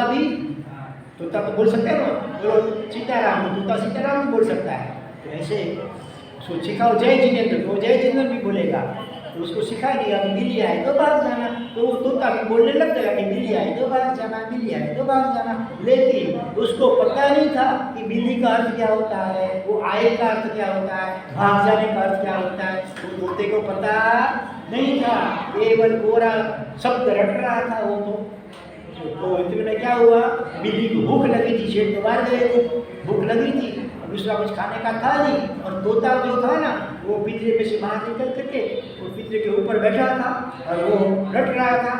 तो बोल सकता है ना, बोलो सीताराम, तो तोता सीताराम भी बोल सकता है। तो ऐसे उसको सिखाओ जय जिनेंद्र, तो जय जिनेंद्र भी बोलेगा। तो उसको सिखा दिया कि बिल्ली आए तो भाग जाना, तो वो तोता भी बोलने लग गया कि बिल्ली आए तो भाग जाना, बिल्ली आए तो भाग जाना। लेकिन उसको पता नहीं था कि बिल्ली का अर्थ क्या होता है, वो आए का अर्थ क्या होता है, भाग जाने का अर्थ क्या होता है, तो तोते को पता नहीं था, केवल गोरा शब्द रट रहा था वो। तो इतने में क्या हुआ, बिल्ली को भूख लगी थी, शेठ तो बाहर गए थे, भूख लगी थी, दूसरा कुछ खाने का था नहीं, और तोता जो था ना वो पिंजरे में से बाहर निकल करके वो पिंजरे के ऊपर बैठा था और वो रट रहा था,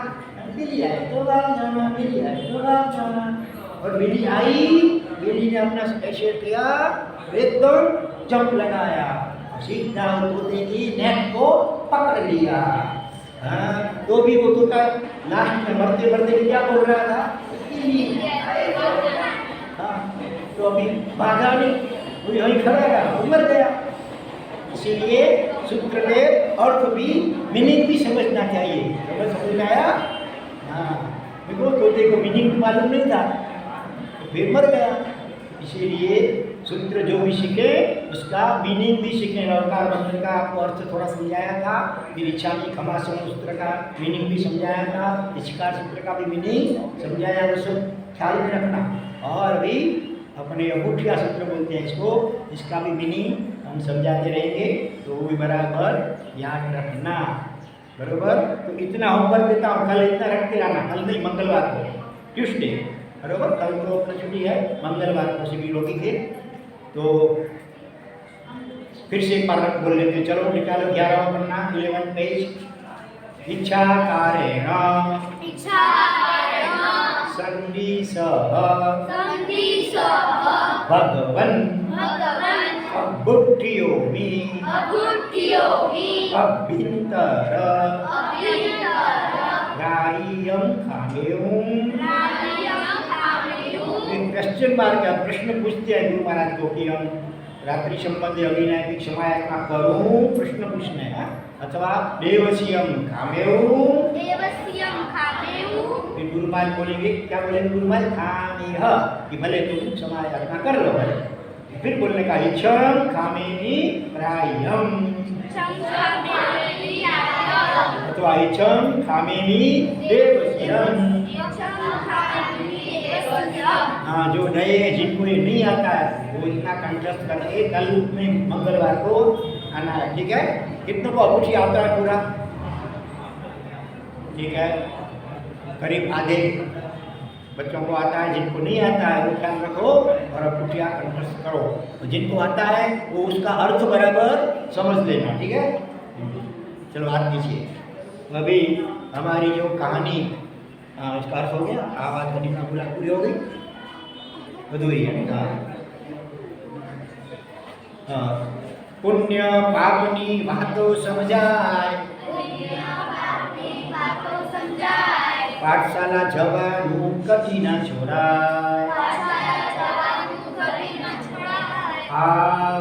बिल्ली आए तो भाग जाना, बिल्ली आए तो भाग जाना। और बिल्ली आई, बिल्ली ने अपना ऐसे किया, एकदम जंप लगाया, सीधा तोते की नेक को पकड़ लिया। हाँ, तो भी वो तोता लास्ट में मरते मरते क्या बोल रहा था, हाँ, तो अभी भागा नहीं, वो यहीं खड़ा रहा, वो मर गया। इसीलिए सूत्र के अर्थ भी, मीनिंग भी समझना चाहिए। समझ में आया? हाँ, देखो तोते को मीनिंग मालूम नहीं था तो फिर मर गया। इसीलिए सूत्र जो भी सीखे उसका मीनिंग भी सीखे। लौकार मंत्र का आपको अर्थ थोड़ा समझाया था, फिर इच्छा की क्षमा सूत्र का मीनिंग भी समझाया था, इच्छा सूत्र का भी मीनिंग समझाया, वो सब ख्याल में रखना। और भी अपने अंगूठिया सूत्र बोलते हैं इसको, इसका भी मीनिंग हम समझाते रहेंगे, तो वो भी बराबर याद रखना, बराबर। तो इतना होमवर्क देता हूँ, कल इतना रखते रहना, कल नहीं मंगलवार को, ट्यूसडे, बराबर। कल तो अपना छुट्टी है, मंगलवार को शिविर होगी फिर से एक बार बोल लेते हैं। चलो निकालो 11वां पन्ना, 11 पेज। इच्छा कारेण भगवन अभुट्योमि अभ्यंतर ग्राह्यं खामेयम्। क्वेश्चन मार्क का प्रश्न पूछते हैं गुरु महाराज को कि हम रात्रि संबंधी अभिनय की क्षमायात्मा करूं, प्रश्न पूछने हैं, अथवा देवस्यम खामेयु। फिर गुरु महाराज बोलेंगे, क्या बोलेंगे गुरु महाराज, खामेह, कि भले तुम क्षमायात्मा कर लो भले। फिर बोलने का इच्छम खामेनि प्रायम, अथवा इच्छम खामेनि देवस्यम। हाँ, जो नए हैं जिनको ये नहीं आता है वो इतना कंठस्थ करके कल में मंगलवार को आना है, ठीक है। कितनों को अंगूठी आता है पूरा, ठीक है, करीब आधे बच्चों को आता है, जिनको नहीं आता है वो ख्याल रखो और अंगूठिया कंठस्थ करो, तो जिनको आता है वो उसका अर्थ बराबर समझ लेना, ठीक है। चलो हाथ दीजिए। अभी हमारी जो कहानी, इसका अर्थ हो गया, आवाज कभी ना भूला, पूरी हो गई, अधूरी है। पुण्य पापनी बातों समझाए, पाठशाला जवानू कभी न छोड़ाए, आ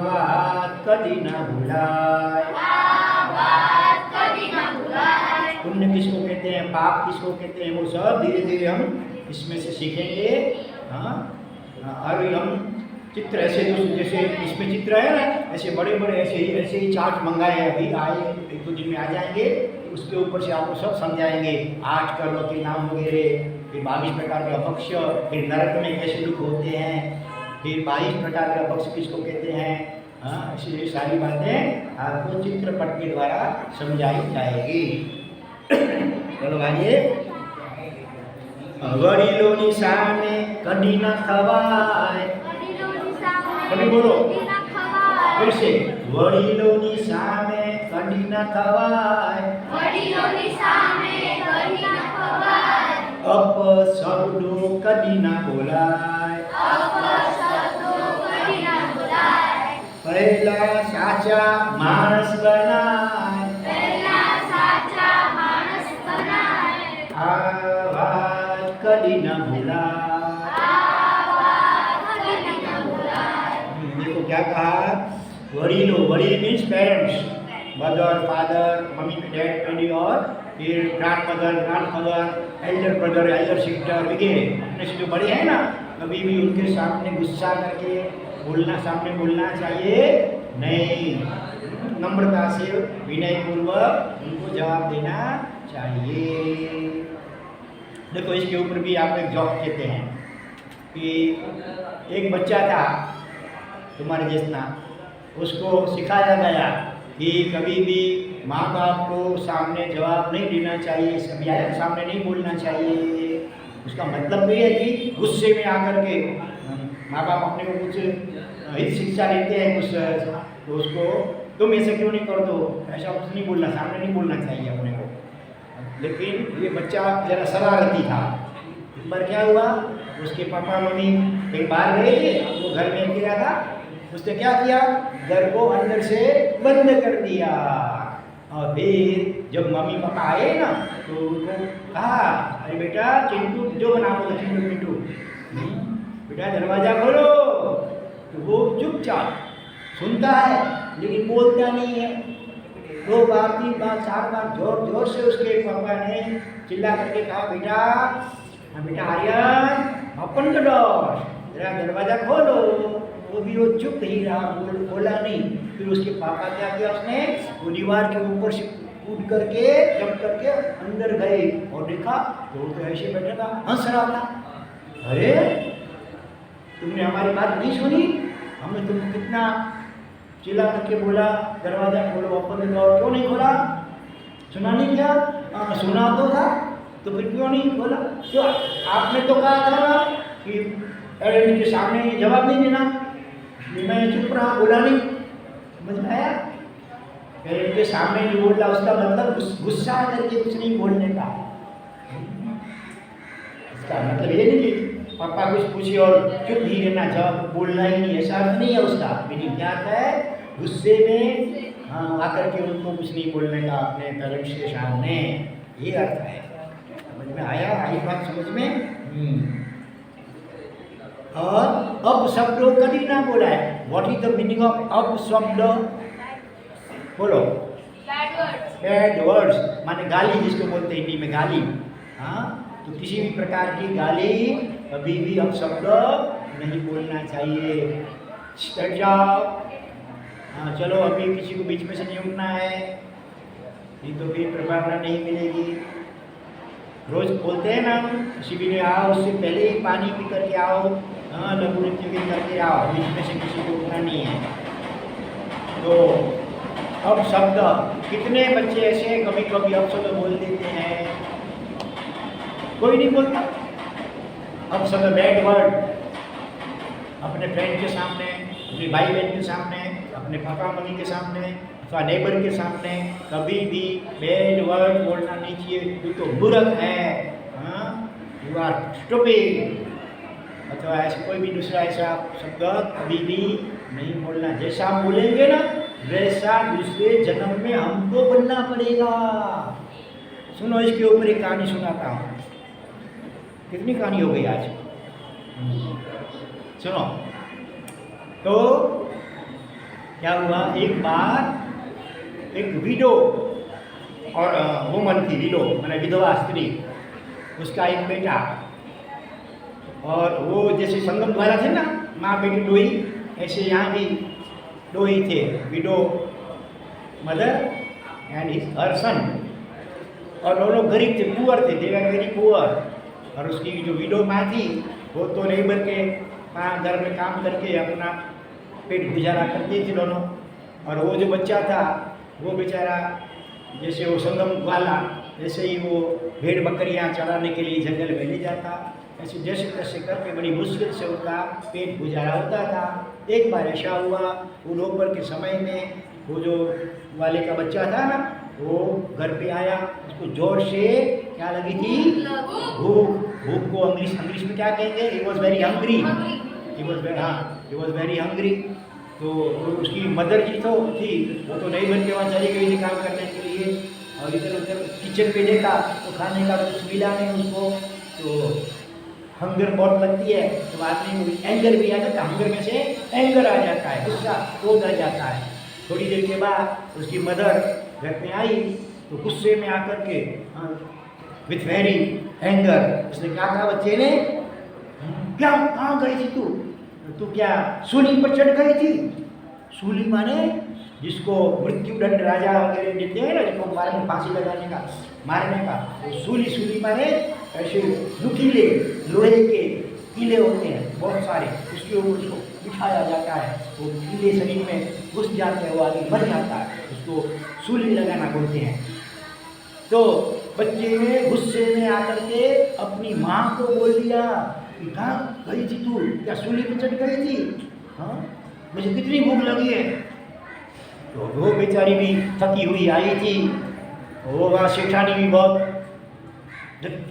बात कभी न भुलाए। पुण्य किसको कहते हैं, पाप किसको कहते हैं, वो सब धीरे धीरे हम इसमें से सीखेंगे। हाँ, और हम चित्र ऐसे जैसे इसमें चित्र है ना, ऐसे बड़े बड़े ऐसे ही चार्ट मंगाए, अभी आए 1-2 दिन में आ जाएंगे, उसके ऊपर से आपको सब समझाएंगे, 8 कर्म के नाम वगैरह, फिर 22 प्रकार के अपक्ष, फिर नरक में कैसे दुख होते हैं, फिर 22 प्रकार के अपक्ष किसको कहते हैं। हाँ, इसलिए सारी बातें आपको चित्रपट के द्वारा समझाई जाएगी। चलो भाइये, वडीलोनी सामे कदी न खवाय, कभी बोलो फिर से, वडीलोनी सामे कदी न खवाय, અપશબ્દો કદી ના બોલાય. અપશબ્દો કદી ના બોલાય. પહેલા સાચા માણસ બનાય. પહેલા સાચા માણસ બનાય. આ વાત કદી ના ભૂલાય. આ વાત કદી ના ભૂલાય. देखो क्या कहा, वडीलों, वडील means parents, mother father, mummy dad daddy और फिर grand mother grand father, Elder brother Elder sister वगैरह अपने से जो बड़े हैं ना, कभी भी उनके सामने गुस्सा करके सामने बोलना चाहिए नहीं. नम्रता से विनय पूर्वक उनको जवाब देना चाहिए. देखो इसके ऊपर भी आप एक जॉब कहते हैं कि एक बच्चा था तुम्हारे जैसा, उसको सिखाया गया कि कभी भी माँ बाप को सामने जवाब नहीं देना चाहिए, सामने नहीं बोलना चाहिए. उसका मतलब ये है कि गुस्से में आकर के माँ बाप अपने को कुछ हित शिक्षा देते हैं कुछ, तो उसको तुम ऐसे क्यों नहीं कर दो, ऐसा कुछ नहीं बोलना, सामने नहीं बोलना चाहिए अपने को. लेकिन ये बच्चा जरा शरारती था. एक बार क्या हुआ, उसके पापा मम्मी कहीं बाहर गए थे, वो घर में अकेला था. उसने क्या किया, घर को अंदर से बंद कर दिया. और फिर जब मम्मी पापा आए ना तो उनको कहा, अरे बेटा चिंटू जो बना बोला चिंटू चिंटू, बेटा दरवाज़ा खोलो. तो वो चुपचाप सुनता है लेकिन बोलता नहीं है. 2 बार 3 बार 4 बार जोर जोर से उसके पापा ने चिल्ला करके कहा, बेटा बेटा आर्यन ओपन द डोर, जरा दरवाज़ा खोलो. वो भी वो चुप ही रहा, बोला नहीं. फिर उसके पापा क्या किया, उसने वो दीवार के ऊपर से कूद करके जंप करके अंदर गए और देखा तो ऐसे बैठा था, हंस रहा था. अरे तुमने हमारी बात नहीं सुनी, हमने तुमको कितना चिल्ला करके बोला दरवाज़ा खोलो ओपन द डोर, क्यों नहीं खोला, सुना नहीं क्या? सुना तो था, तो फिर क्यों नहीं खोला? तो आपने तो कहा था ना कि पेरेंट्स के सामने जवाब नहीं देना, मैं चुप रहा, बोला नहीं. समझ में आया? पेरेंट्स के सामने नहीं बोला, उसका मतलब गुस्सा करके कुछ नहीं बोलने का. इसका मतलब ये नहीं कि पापा कुछ पूछे और चुप ही रहना, जवाब बोलना ही नहीं, ऐसा अर्थ नहीं है उसका. मीनिंग क्या आता है, गुस्से में आकर के उनको कुछ नहीं बोलने का अपने पेरेंट्स के सामने, ये अर्थ है. समझ में आया? आई बात समझ में? और अब शब्दों कभी ना बोला है. What is the meaning of अब शब्द? बोलो. बैड वर्ड्स माने गाली, जिसको बोलते हैं हिंदी में गाली. हाँ, तो किसी भी प्रकार की गाली कभी भी अब शब्द नहीं बोलना चाहिए. हट जाओ, हाँ चलो अभी किसी को बीच में से नहीं उठना है, नहीं तो फिर प्रभावना नहीं मिलेगी. रोज बोलते हैं ना, किसी भी ने आओ उससे पहले ही पानी पी करके आओ, हाँ लघु नृत्य भी करके आओ, बीच में से किसी को उठना नहीं है. तो अब शब्द, कितने बच्चे ऐसे कभी कभी अब शब्द बोल देते हैं, कोई नहीं बोलता. अब शब्द बैड वर्ड अपने फ्रेंड के सामने, अपने भाई बहन के सामने, अपने पापा मम्मी के सामने अथवा नेबर के सामने कभी भी बैड वर्ड बोलना नहीं चाहिए. तू तो मूर्ख है, हाँ यू आर स्टूपिड, अथवा ऐसे कोई भी दूसरा ऐसा शब्द कभी भी नहीं बोलना. जैसा हम बोलेंगे ना वैसा दूसरे जन्म में हमको बनना पड़ेगा. सुनो, इसके ऊपर एक कहानी सुनाता हूँ. कितनी कहानी हो गई आज, सुनो. तो क्या हुआ, एक बार एक विडो और वुमन थी, विडो मैंने विधवा स्त्री, उसका एक बेटा. और वो जैसे संगम द्वारा थे ना, माँ बेटी डोई, ऐसे यहाँ भी डोई थे, widow mother and his her son. और दोनों गरीब थे, पुअर थे, दे वर वेरी पुअर. और उसकी जो विडो माँ थी वो तो लेबर के घर में काम करके अपना पेट गुजारा करती थी दोनों. और वो जो बच्चा था वो बेचारा जैसे वो संगम वाला जैसे ही वो भेड़ बकरियां चराने के लिए जंगल में ले जाता, ऐसे जैसे तैसे करके बड़ी मुश्किल से उनका पेट गुजारा होता था. एक बार ऐसा हुआ, वो दोपहर के समय में वो जो वाले का बच्चा था ना, वो घर पे आया, उसको जोर से क्या लगी थी? भूख। भूख को इंग्लिश में क्या कहेंगे? He was very hungry. He was very hungry. तो उसकी मदर जी तो थी, वो तो नहीं बन के वहाँ चली गई थी काम करने के लिए, और इधर उधर किचन पे देखा तो खाने का कुछ मिला नहीं उसको। तो हंगर बहुत लगती है तो आदमी को एंगर भी आ जाता है, हंगर में से एंगर आ जाता है, गुस्सा क्रोध आ जाता है। थोड़ी देर के बाद उसकी मदर घर में आई तो गुस्से में आकर के विथ वेरी एंगर उसने क्या कहा बच्चे ने? क्या कहाँ गई थी तू क्या सूली पर चढ़ गई थी? सूली माने जिसको मृत्यु दंड राजा वगैरह देते हैं ना, जिसको मारने फांसी लगाने का, मारने का, तो सूली माने ऐसे नुकीले लोहे के कीले होते हैं बहुत सारे, उसके ऊपर उसको बिठाया जाता है, वो कीले शरीर में घुस जाते हैं, वो आदमी मर जाता है, उसको सूली लगाना बोलते हैं। तो बच्चे ने गुस्से में आकर के अपनी माँ को बोल दिया कि कहाँ गई थी तू? क्या सूली पर चढ़ गई थी? हाँ, मुझे कितनी भूख लगी है। तो वो बेचारी भी थकी हुई आई थी, वो वहाँ सेठानी भी बहुत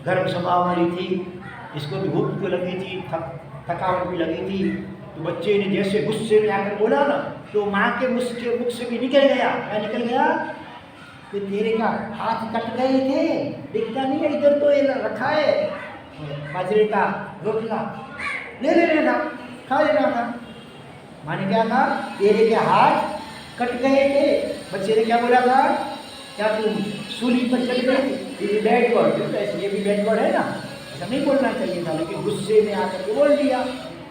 गर्म स्वभाव वाली थी, इसको भी भूख तो लगी थी, थकावट भी लगी थी। तो बच्चे ने जैसे गुस्से में आकर बोला ना, तो माँ के मुख से भी निकल गया। क्या निकल गया? कि तेरे का हाथ कट गए थे, दिखता नहीं है, इधर तो ये रखा है बाजरे का रोटला, ले लेना, खा लेना था। माने क्या था? तेरे के हाथ कट गए थे। बच्चे ने क्या बोला था? क्या तुम सूली पर चढ़ गए? ये बैड वर्ड, ये भी बैड वर्ड है ना, ऐसा नहीं बोलना चाहिए था, लेकिन गुस्से में आकर के बोल दिया।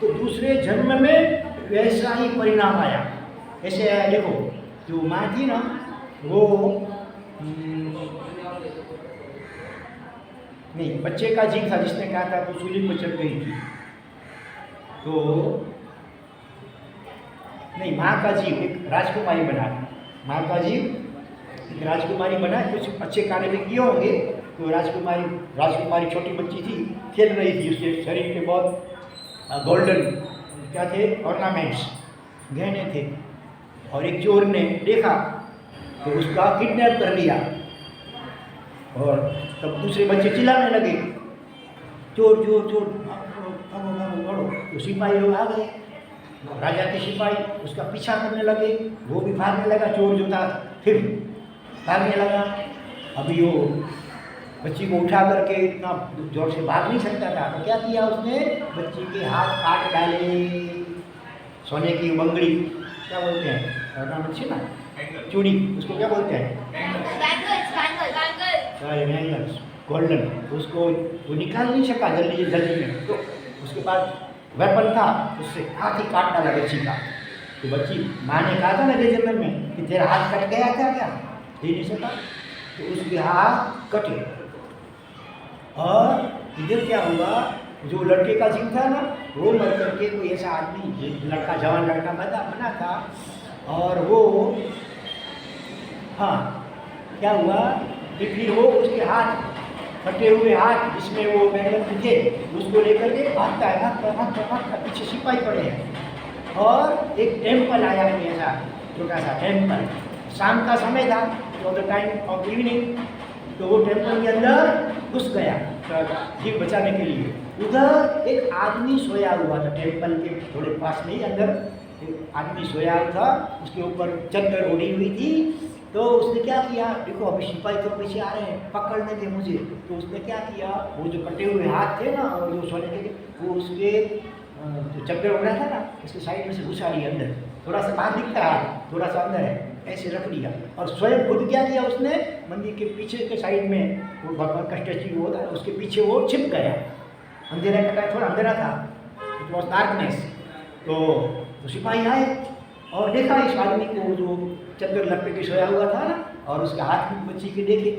तो दूसरे जन्म में वैसा ही परिणाम आया। ऐसे आया, देखो जो माँ थी ना, वो नहीं, बच्चे का जीव था जिसने कहा था तो सूली पर चढ़ गई थी, तो नहीं, माँ का जीव एक राजकुमारी बना, माँ का जीव एक राजकुमारी बना, कुछ अच्छे कार्य भी किए होंगे। तो राजकुमारी छोटी बच्ची थी, खेल रही थी, उसके शरीर के बहुत गोल्डन क्या थे, ऑर्नामेंट्स, गहने थे, और एक चोर ने देखा तो उसका किडनैप कर लिया। और तब दूसरे बच्चे चिल्लाने लगे, चोर चोर चोर, भागो। तो सिपाही लोग आ गए, राजा के सिपाही उसका पीछा करने लगे, वो भी भागने लगा, चोर जो था फिर भागने लगा। अभी वो बच्ची को उठा करके इतना जोर से भाग नहीं सकता था, तो क्या किया उसने? बच्ची के हाथ काट डाले, सोने की बंगड़ी, क्या बोलते हैं ना, चूड़ी, उसको क्या बोलते हैं? गोल्डन। उसको वो निकाल नहीं सका जल्दी में, तो उसके पास वेपन था, उससे हाथ ही काट डाला बच्ची का। तो बच्ची, माँ ने कहा था ना जन्म में कि तेरा हाथ कट गया था, क्या दे नहीं सका, तो उसके हाथ कटे। और इधर क्या हुआ, जो लड़के का जीव था ना, वो मर करके कोई ऐसा आदमी, लड़का, जवान लड़का बना था, और वो क्या हुआ कि फिर वो उसके हाथ, कटे हुए हाथ जिसमें वो मेहनत थे, उसको लेकर के भागता है, पीछे सिपाही पड़े हैं। और एक टेम्पल आया कोई ऐसा छोटा सा टेम्पल, शाम का समय था, तो द टाइम ऑफ इवनिंग, तो वो टेम्पल के अंदर घुस गया जीव बचाने के लिए। उधर एक आदमी सोया हुआ था, टेम्पल के थोड़े पास में ही अंदर एक आदमी सोया हुआ था, उसके ऊपर चादर ओढ़ी हुई थी। तो उसने क्या किया, देखो अभी सिपाही तो पीछे आ रहे हैं, पकड़ने थे मुझे, तो उसने क्या किया, वो जो कटे हुए हाथ थे ना, और जो सोने के, वो उसके जो चक्कर उड़ा था ना, उसके साइड में से घुसा लिया अंदर, थोड़ा सा बाहर दिखता है, थोड़ा सा अंदर है, ऐसे रख दिया। और स्वयं खुद क्या किया उसने, मंदिर के पीछे के साइड में वो भगवान का स्टैच्यू होता है, उसके पीछे वो छिप गया। अंधेरा का टाइम, थोड़ा अंधेरा था, इट वॉज डार्कनेस। तो सिपाही आए और देखा इस आदमी को, जो चद्दर लपेट के सोया हुआ था ना, और उसके हाथ में बच्ची के देखे,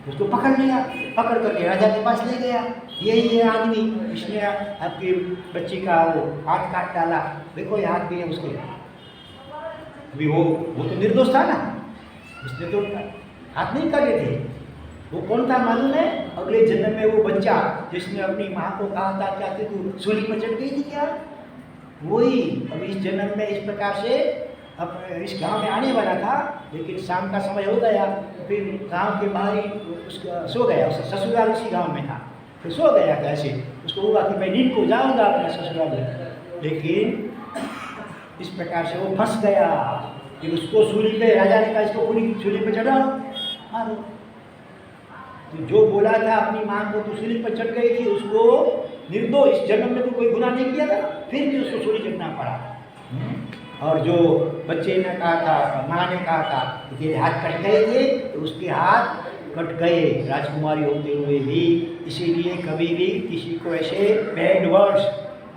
उसको पकड़ लिया, पकड़ करके राजा के पास ले गया। यही है आदमी, इसने आपकी बच्ची का वो हाथ काट डाला, देखो ये हाथ भी है उसके। अभी वो तो निर्दोष था ना, उसने तो हाथ नहीं काटे थे। वो कौन था मालूम है? अगले जन्म में वो बच्चा जिसने अपनी माँ को कहा था क्या तू सूली पर चढ़ गई थी क्या, वही अभी इस जन्म में इस प्रकार से अब इस गांव में आने वाला था, लेकिन शाम का समय हो गया, फिर गांव के बाहर ही उसका सो गया। उसका ससुराल उसी गांव में था, फिर सो गया कैसे, उसको हुआ कि मैं नींद को जाऊंगा अपने ससुराल में, लेकिन इस प्रकार से वो फंस गया कि उसको सूली पे, राजा ने कहा इसको पूरी सूली पे चढ़ाओ, मारो। तो जो बोला था अपनी माँ को तो सूली पर चढ़ गई थी, उसको निर्दोष, इस जन्म में तो कोई गुनाह नहीं किया था, फिर भी उसको सूली चढ़ना पड़ा। और जो बच्चे ने कहा था, माँ ने कहा था कि तेरे हाथ कट गए थे, तो उसके हाथ कट गए राजकुमारी होते हुए भी। इसीलिए कभी भी किसी को ऐसे बैड वर्ड्स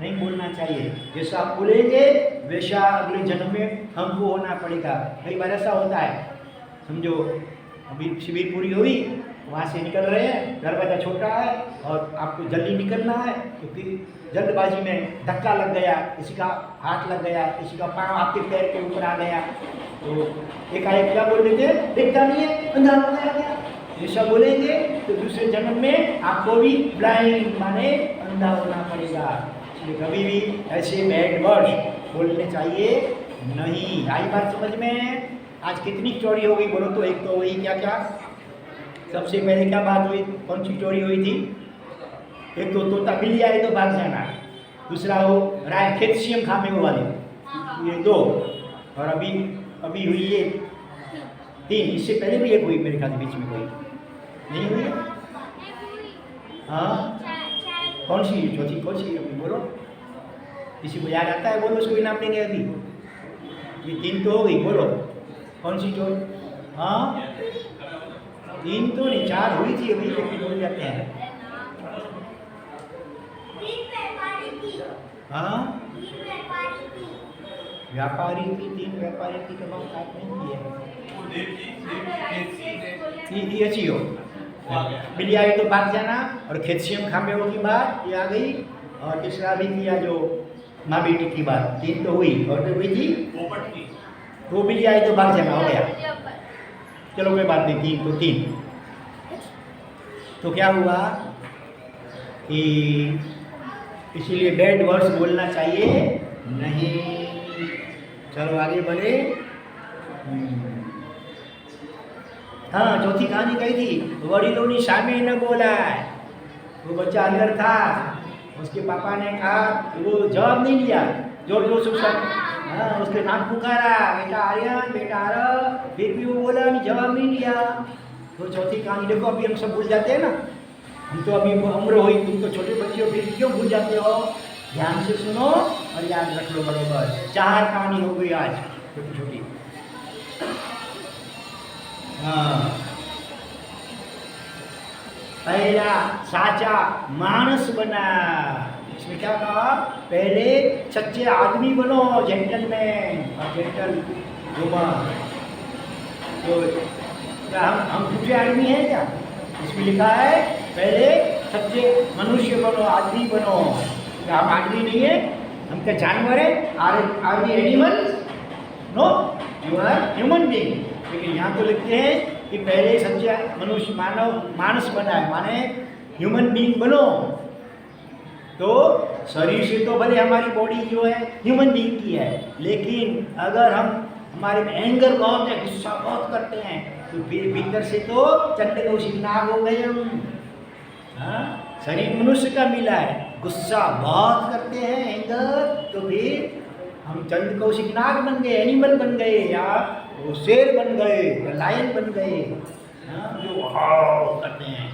नहीं बोलना चाहिए। जैसा आप बोलेंगे वैसा अगले जन्म में हमको होना पड़ेगा। कई बार ऐसा होता है, समझो अभी शिविर पूरी हुई, वहाँ से निकल रहे हैं, दरवाज़ा छोटा है और आपको जल्दी निकलना है, तो फिर जल्दबाजी में धक्का लग गया, किसी का हाथ लग गया, किसी का पाँव आपके पैर के ऊपर आ गया, तो एकाएक क्या बोल देते हैं, देखता नहीं है, अंधा हो गया। ऐसा बोलेंगे तो दूसरे जन्म में आपको भी ब्लाइंड माने अंधा होना पड़ेगा। इसलिए कभी भी ऐसे बैड वर्ड्स बोलने चाहिए नहीं। आई बात समझ में? आज कितनी चोरी हो गई बोलो तो? एक तो वही क्या क्या सबसे पहले क्या बात हुई, कौन सी चोरी हुई थी? एक तो तोता बिल्ली आए तो भाग जाना, दूसरा वो राय खेत सीएम खामे वाले, ये दो, और अभी हुई ये तीन। इससे पहले भी एक हुई मेरे ख्याल बीच में, कोई नहीं हुई? हाँ, कौन सी चौथी कौन सी अभी बोलो, किसी को याद आता है? बोलो, उसको इनाम देंगे अभी। ये तीन तो हो गई, बोलो कौन सी चोरी? हाँ, तीन तो नहीं, चार हुई थी अभी, लेकिन बोल जाते हैं। हाँ, व्यापारी की, तीन व्यापारी की तो बात आप नहीं की है। ये अच्छी हो, बिल्ली आई तो भाग जाना, और खेतसियम खामे की बात ये आ गई, और तीसरा भी किया जो माँ बेटी की बात, तीन तो हुई। और तो हुई थी वो बिल्ली आई तो भाग जाना, हो गया। चलो कोई बात नहीं, तीन तो तीन। तो क्या हुआ कि इसीलिए बैड वर्ड्स बोलना चाहिए नहीं। चलो आगे बढ़े। हाँ, चौथी कहानी कही थी, वडीलों ने सामने न बोला है। वो बच्चा अंदर था, उसके पापा ने कहा, वो जवाब नहीं दिया, जोर जोर से उसका, हाँ, उसके नाम पुकारा, बेटा आर्यन, बेटा आर्यन, फिर भी वो बोला नहीं, जवाब नहीं दिया। तो चौथी कहानी देखो, अभी हम सब भूल जाते हैं ना, हम तो अभी उम्र हुई, तुम तो छोटे बच्चे हो, फिर क्यों भूल जाते हो? ध्यान से सुनो और याद रख लो बरोबर। चार कहानी हो गई आज, छोटी छोटी। हाँ, पहला साचा मानस बना। इसमें क्या कहा? पहले सच्चे आदमी बनो, जेंटलमैन और जेंटल वुमन। तो क्या हम झूठे आदमी हैं क्या? इसमें लिखा है पहले सच्चे मनुष्य बनो, आदमी बनो। क्या हम आदमी नहीं है? हम क्या जानवर है? Are we animal? No, you are human being. लेकिन यहाँ तो लिखते हैं कि पहले सच्चे मनुष्य, मानव, मानस बना है, माने ह्यूमन बीइंग बनो। तो शरीर से तो भले हमारी बॉडी जो है ह्यूमन बीइंग की है, लेकिन अगर हम हमारे में एंगर बहुत है, गुस्सा बहुत करते हैं, तो फिर भीतर से तो चंडकौशिक नाग हो गए हम। हाँ, शरीर मनुष्य का मिला है, गुस्सा बहुत करते हैं, एंगर, तो फिर हम चंडकौशिक नाग बन गए, एनिमल बन गए, या वो शेर बन गए, या लायन बन गए। हाँ, जो हाव करते हैं,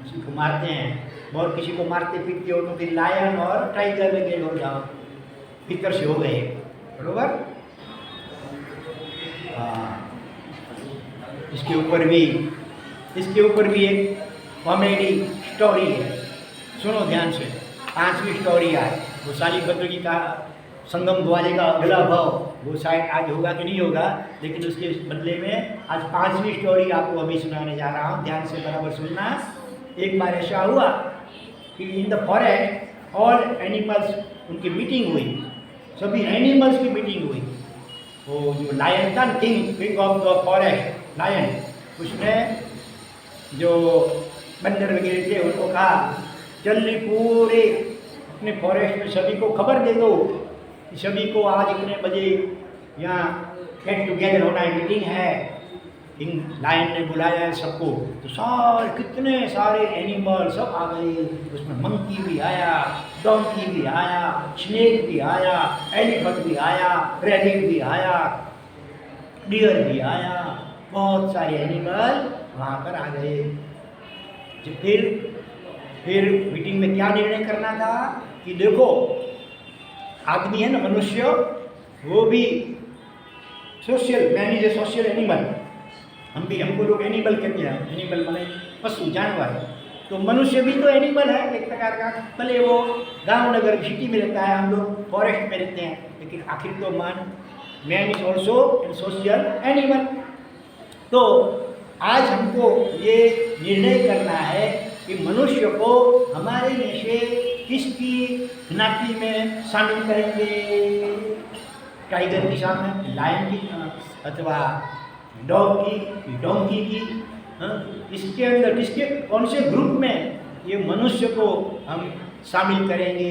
किसी को मारते हैं, और किसी को मारते पीटते हो तो फिर लायन और टाइगर में गए हो जाओ, भीतर से हो गए, बरोबर। हाँ, इसके ऊपर भी एक कॉमेडी स्टोरी है, सुनो ध्यान से। 5वीं स्टोरी है, वो साली बदली का संगम द्वारे का अगला भाव, वो शायद आज होगा कि नहीं होगा, लेकिन उसके बदले में आज 5वीं स्टोरी आपको अभी सुनाने जा रहा हूँ। ध्यान से बराबर सुनना। एक बार ऐसा हुआ कि in the forest all animals, उनकी मीटिंग हुई, सभी एनिमल्स की मीटिंग हुई। वो जो लायन था, king of the forest lion, उसने जो बंदर वगैरह थे उनको कहा, जल्दी पूरे अपने फॉरेस्ट में सभी को खबर दे दो कि सभी को आज इतने बजे यहाँ गेट टुगेदर होना है, मीटिंग है, किंग लायन ने बुलाया है सबको, तो सारे कितने सारे एनिमल सब आ गए। उसमें मंकी भी आया, डोंकी भी आया, स्नेक भी आया, एलिफेंट भी आया, रैबिट भी आया, डियर भी आया, बहुत सारे एनिमल वहाँ पर आ गए। जो फिर मीटिंग में क्या निर्णय करना था कि देखो आदमी है ना, मनुष्य, वो भी social, man is a social animal. हमको लोग एनिमल कहते हैं, एनिमल माने पशु, जानवर। तो मनुष्य भी तो एनिमल है एक प्रकार का, भले वो गांव नगर सिटी में रहता है, हम लोग फॉरेस्ट में रहते हैं, लेकिन आखिर तो man is also an social animal. तो आज हमको ये निर्णय करना है कि मनुष्य को हमारे में से किसकी ज्ञाति में शामिल करेंगे। टाइगर की शामिल, लायन की, अथवा डोंकी की, इसके अंदर किसके कौन से ग्रुप में ये मनुष्य को हम शामिल करेंगे।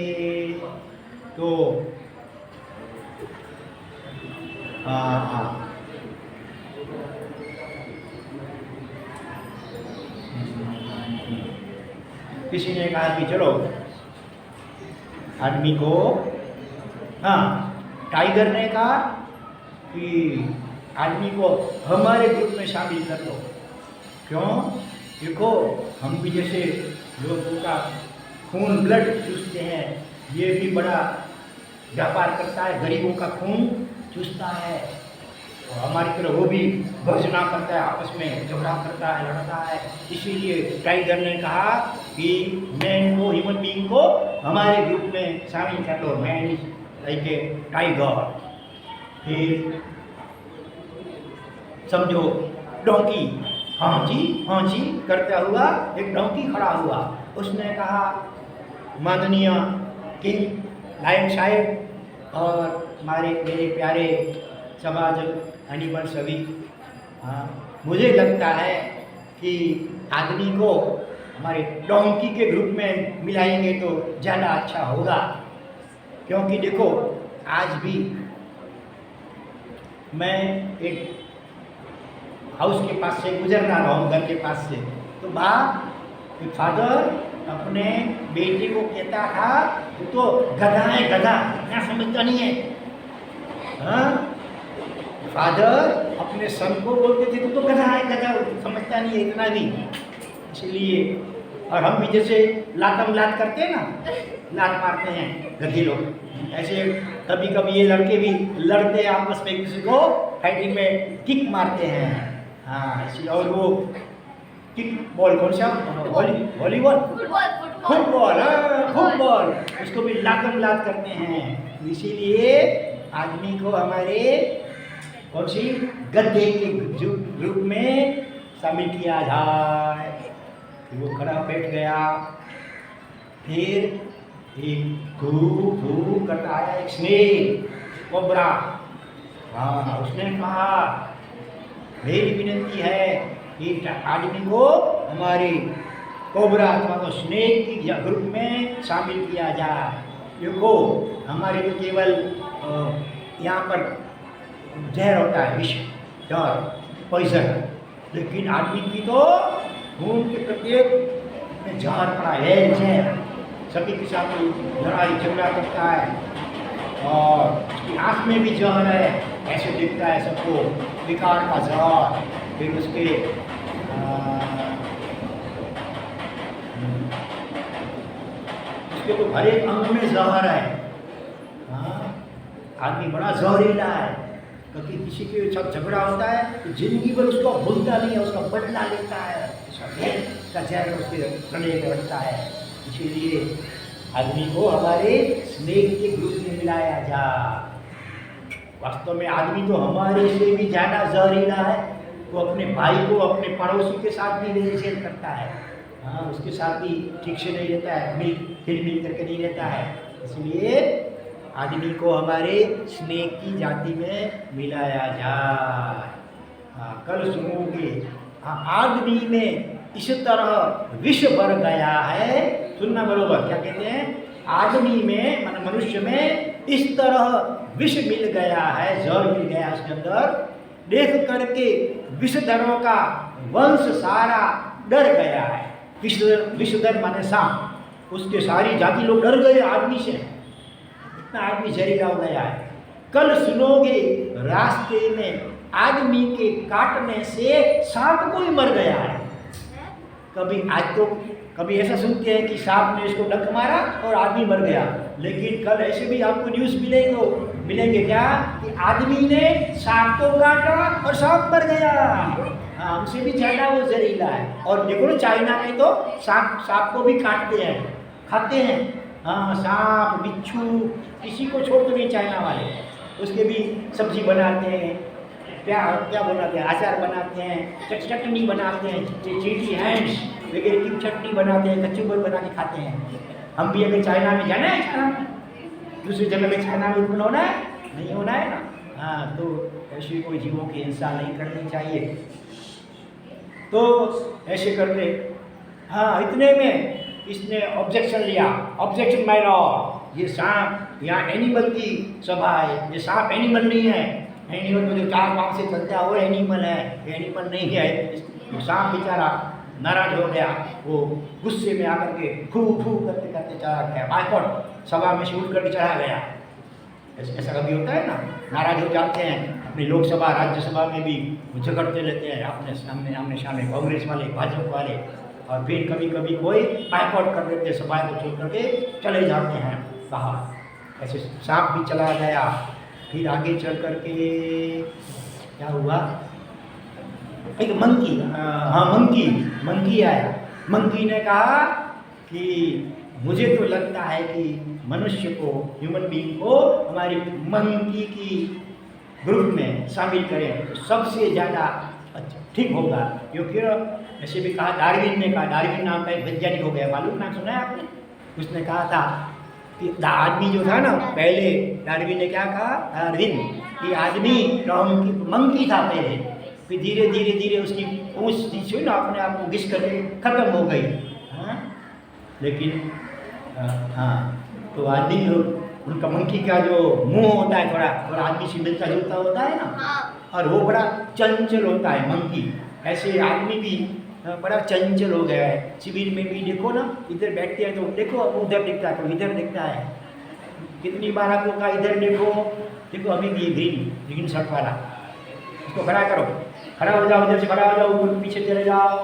तो किसी ने कहा कि चलो आदमी को, टाइगर ने कहा कि आदमी को हमारे ग्रुप में शामिल कर दो। क्यों? देखो हम भी जैसे लोगों का खून, ब्लड चूसते हैं, ये भी बड़ा व्यापार करता है, गरीबों का खून चूसता है, और हमारी तरह वो भी गर्जना करता है, आपस में झगड़ा करता है, लड़ता है। इसीलिए टाइगर ने कहा कि मैन को, ह्यूमन बीइंग को हमारे ग्रुप में शामिल कर दो, man is like a tiger. फिर समझो डोंकी, हाँ जी करता हुआ एक डोंकी खड़ा हुआ। उसने कहा माननीय किंग लायन साहब और मेरे प्यारे समाज एनिमल सभी, मुझे लगता है कि आदमी को हमारे डोंकी के ग्रुप में मिलाएंगे तो ज़्यादा अच्छा होगा। क्योंकि देखो आज भी मैं एक हाउस के पास से गुजर रहा हूँ, घर के पास से, तो फादर अपने बेटे को कहता था वो तो गधा है, गधा, क्या समझता नहीं है। फादर अपने सन को बोलते थे तो गधा है, गधा, समझता नहीं है इतना भी। इसलिए और हम भी जैसे लातम लात करते हैं ना, लात मारते हैं गधे लोग, ऐसे कभी कभी ये लड़के भी लड़ते हैं आपस में, किसी को फाइटिंग में किक मारते हैं। इसलिए, और वो किक बॉल कौन सा, वॉलीबॉल, फुटबॉल, उसको भी लातम लात करते हैं। इसीलिए आदमी को हमारे कौन सी गद्दे के ग्रुप में शामिल किया जाए। वो खड़ा बैठ गया, फिर एक धू करता आया एक स्नेक, कोबरा। उसने कहा मेरी विनती है कि आदमी को हमारे कोबरा अथवा तो स्नेक की ग्रुप में शामिल किया जाए। देखो हमारे तो केवल यहाँ पर जहर होता है, विष, डर, पॉइजन, लेकिन आदमी की तो खून के प्रत्येक में जहर पड़ा है, जहर सभी के साथ लड़ाई झगड़ा करता है, और उसकी आँख में भी जहर है, ऐसे दिखता है सबको, विकार का जहर। फिर उसके तो हर एक अंग में जहर है। आदमी बड़ा जहरीला है, क्योंकि किसी के साथ झगड़ा होता है तो जिंदगी भर उसको भूलता नहीं है, उसका बदला लेता है, उसका जहर उसके गले में रखता है। इसीलिए आदमी को हमारे स्नेक के ग्रुप में मिलाया जाए। वास्तव में आदमी तो हमारे से भी ज़्यादा जहरीला है। वो अपने भाई को, अपने पड़ोसी के साथ भी रिलेशन करता है, उसके साथ भी ठीक से नहीं रहता है, मिल करके नहीं रहता है। इसलिए आदमी को हमारे स्नेक की जाति में मिलाया जाए। कल सुनोगे आदमी में इस तरह विष भर गया है। सुनना बरोबर, क्या कहते हैं? आदमी में, मनुष्य में इस तरह विष मिल गया है, जहर मिल गया उसके अंदर, देख करके विषधरों का वंश सारा डर गया है। विषधर माने सांप, उसके सारी जाति लोग डर गए आदमी से, इतना आदमी जहरीला हो गया है। कल सुनोगे रास्ते में आदमी के काटने से सांप कोई मर गया है। कभी ऐसा सुनते हैं कि सांप ने इसको डंक मारा और आदमी मर गया, लेकिन कल ऐसे भी आपको न्यूज़ मिलेंगे क्या कि आदमी ने सांप को काटा और सांप मर गया। हाँ, हमसे भी ज़्यादा वो जहरीला है। और देखो ना, चाइना में तो सांप को भी काटते हैं, खाते हैं। हाँ, सांप बिच्छू किसी को छोड़ते नहीं चाइना वाले। उसके भी सब्जी बनाते हैं, क्या बनाते हैं, अचार बनाते हैं, चटनी बनाते हैं, चीटी हैंड्स वगैरह की चटनी बनाते हैं, कचुम्बर बना के खाते हैं। हम भी अगर चाइना में जाना है, चाइना में दूसरी जगह में चाइना में उत्पन्न होना है, नहीं होना है ना। हाँ, तो ऐसी कोई जीवों की हिंसा नहीं करनी चाहिए। तो ऐसे करते, हाँ, इतने में इसने ऑब्जेक्शन लिया, ऑब्जेक्शन माय लॉर्ड, ये सांप यहाँ एनिमल की सभा है, ये सांप एनिमल नहीं है। एनिमल तो जो 4 पाँव से चलता है वो एनिमल है, एनिमल नहीं है। सांप बेचारा नाराज हो गया, वो गुस्से में आकर के फू फू करते करते चला गया, बाइकॉट सभा में से उठ करके चला गया। ऐसा कभी होता है ना, नाराज हो जाते हैं। अपनी लोकसभा राज्यसभा में भी झगड़ते रहते हैं अपने सामने कांग्रेस वाले, भाजपा वाले, और फिर कभी कभी कोई बाइकॉट कर देते, सभा को छोड़ करके चले जाते हैं बाहर। ऐसे सांप भी चला गया। फिर आगे चल करके क्या हुआ, एक मंकी, हाँ मंकी आया। मंकी ने कहा कि मुझे तो लगता है कि मनुष्य को, ह्यूमन बीइंग को हमारी मंकी की ग्रुप में शामिल करें तो सबसे ज़्यादा अच्छा ठीक होगा। क्योंकि ऐसे भी कहा, डार्विन ने कहा, डार्विन नाम का एक वैज्ञानिक हो गया, मालूम नाम सुना है आपने? उसने कहा था कि आदमी जो था ना, पहले डार्विन ने क्या कहा, डार्विन कि आदमी मंकी था पहले, फिर धीरे धीरे उसकी पूंछ जो ना अपने आप को घिस करके खत्म हो गई। हाँ, लेकिन हाँ, तो आदमी उनका मंकी का जो मुंह होता है थोड़ा आदमी से मिलता जुलता होता है ना, और वो बड़ा चंचल होता है मंकी। ऐसे आदमी भी बड़ा चंचल हो गया है। शिविर में भी देखो ना, इधर बैठते हैं तो देखो उधर दिखता है, तो इधर दिखता है। कितनी बार आपको कहा इधर देखो अभी भी ग्रीन शर्ट वाला, इसको खड़ा करो, खड़ा हो जाओ, इधर से खड़ा हो जाओ, पीछे चले जाओ।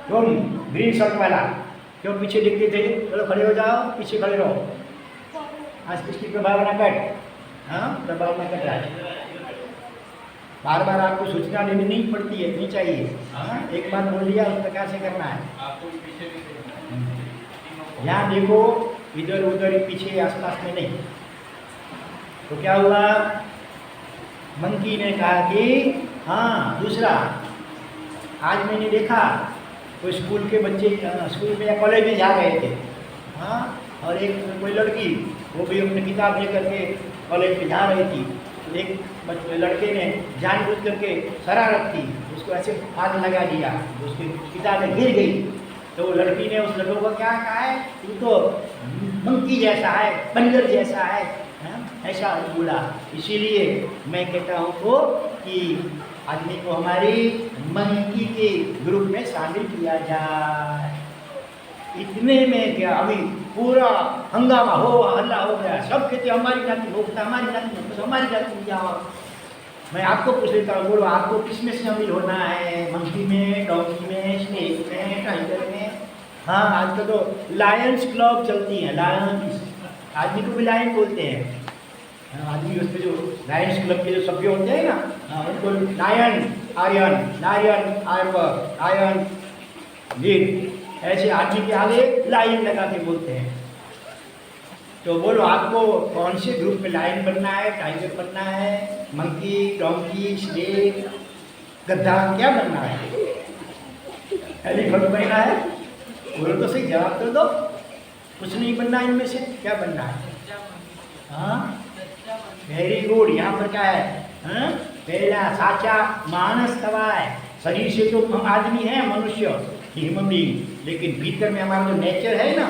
तुम ग्रीन शर्ट वाला क्यों पीछे दिखते थे, चलो खड़े हो जाओ, पीछे खड़े रहो। आज इसकी प्रभाव ना कट, हाँ, प्रभाव ना कट रहा है। बार बार आपको सूचना देनी नहीं पड़ती है, नहीं चाहिए। हाँ, एक बार बोल दिया उसका कैसे करना है। यहाँ देखो, इधर उधर पीछे आसपास में नहीं। तो क्या हुआ, मंकी ने कहा कि हाँ, दूसरा आज मैंने देखा कोई स्कूल के बच्चे स्कूल में या कॉलेज में जा रहे थे, हाँ, और एक कोई लड़की वो भी अपनी किताब लेकर के कॉलेज में जा रही थी। एक लड़के ने जानबूझ करके शरारत की, उसको ऐसे हाथ लगा दिया, उसकी किताबें गिर गई। तो वो लड़की ने उस लड़के को क्या कहा है, तू तो मंकी जैसा है, बंदर जैसा है, ऐसा बोला। इसीलिए मैं कहता हूँ को कि आदमी को हमारी मंकी के ग्रुप में शामिल किया जाए। इतने में क्या अभी पूरा हंगामा हल्ला हो गया, सब कहते हमारी जाति हो, हमारी जाति हो, हमारी जाति में जाओ। मैं आपको पूछ लेता हूँ, बोलो आपको किस में शामिल होना है, मंकी में, डॉगी में, स्नेक में, टाइगर में? हाँ, आजकल तो लायंस क्लब चलती हैं, लायंस, आदमी को भी लायन बोलते हैं। आदमी उसमें जो लायंस क्लब के जो सभ्य होते हैं ना, उनको लायन आर्बर, लायन लीड, ऐसे आदमी के आगे लाइन लगा के बोलते हैं। तो बोलो आपको कौन से ग्रुप में लाइन बनना है, टाइगर बनना है, मंकी, डोंकी, स्नेक, गद्दा, क्या बनना है? एलिफेंट बनना है? बोलो तो सही, जवाब तो दो। कुछ नहीं बनना इनमें से, क्या बनना है? हाँ, वेरी गुड। यहाँ पर क्या है? हाँ, पहला साचा मानस कवाय। शरीर से तो हम आदमी हैं, मनुष्य, ह्यूमन बीइंग, लेकिन भीतर में हमारा जो नेचर है ना,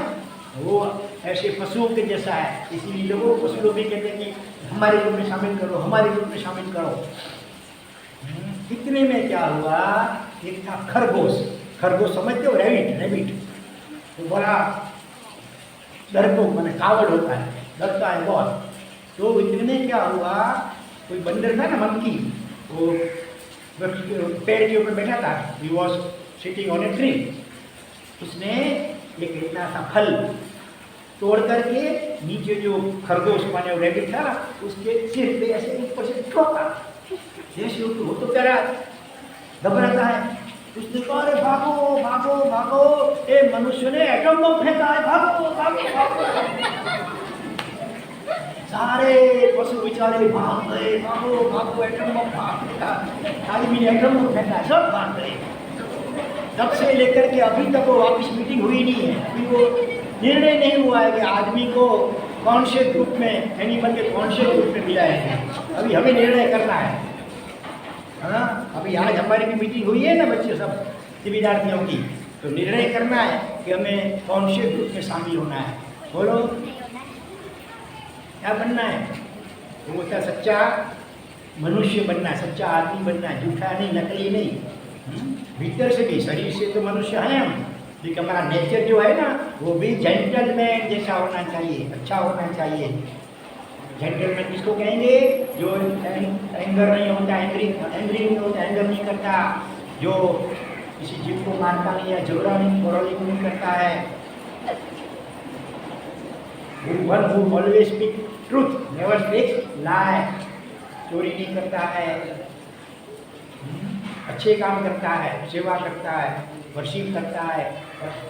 वो ऐसे पशुओं के जैसा है, इसीलिए लोगों को पशु लोग भी कहते हैं कि हमारे ग्रुप में शामिल करो, हमारे ग्रुप में शामिल करो। इतने में क्या हुआ, एक था खरगोश। खरगोश समझते हो, रैबिट, रैबिट तो बड़ा डरपोक माने कावड़ होता है, डरता है बहुत। तो इतने में क्या हुआ, कोई बंदर था ना, मंकी, वो पेड़ के ऊपर बैठा था, he was sitting on a tree. उसने एक इतना सा फल तोड़ करके नीचे जो खरगोश माने रैबिट था उसके सिर पे ऐसे ऊपर से ठोका। जैसे वो तो प्यारा घबराता है, उसने कहा अरे भागो भागो भागो, ए मनुष्य ने एटम बम फेंका है, भागो भागो भागो। सारे पशु बेचारे भाग गए, भागो भागो, एटम बम फेंका, आदमी ने एटम बम फेंका, सब भाग गए। तब से लेकर के अभी तक वो वापस मीटिंग हुई नहीं है, अभी वो निर्णय नहीं हुआ है कि आदमी को कॉन्शियस रूप में, एनिमल के कॉन्शियस रूप में मिला है। अभी हमें निर्णय करना है, हाँ। अभी आज हमारी भी मीटिंग हुई है ना बच्चे सब विद्यार्थियों की, तो निर्णय करना है कि हमें कॉन्शियस रूप में शामिल होना है। बोलो क्या बनना है? वो बोलता सच्चा मनुष्य बनना है, सच्चा आदमी बनना है, झूठा नहीं, नकली नहीं। भीतर से भी, शरीर से तो मनुष्य हैं हम, लेकिन हमारा नेचर जो है ना वो भी जेंटलमैन जैसा होना चाहिए, अच्छा होना चाहिए। जेंटलमैन किसको कहेंगे? जो एंगर नहीं होता, एंग्री नहीं होता, एंगर नहीं करता, जो किसी जीव को मारता नहीं है, झगड़ा नहीं, quarreling नहीं करता है। One who always speak truth, never speaks lie, चोरी नहीं करता है, अच्छे काम करता है, सेवा करता है, वर्शिप करता है,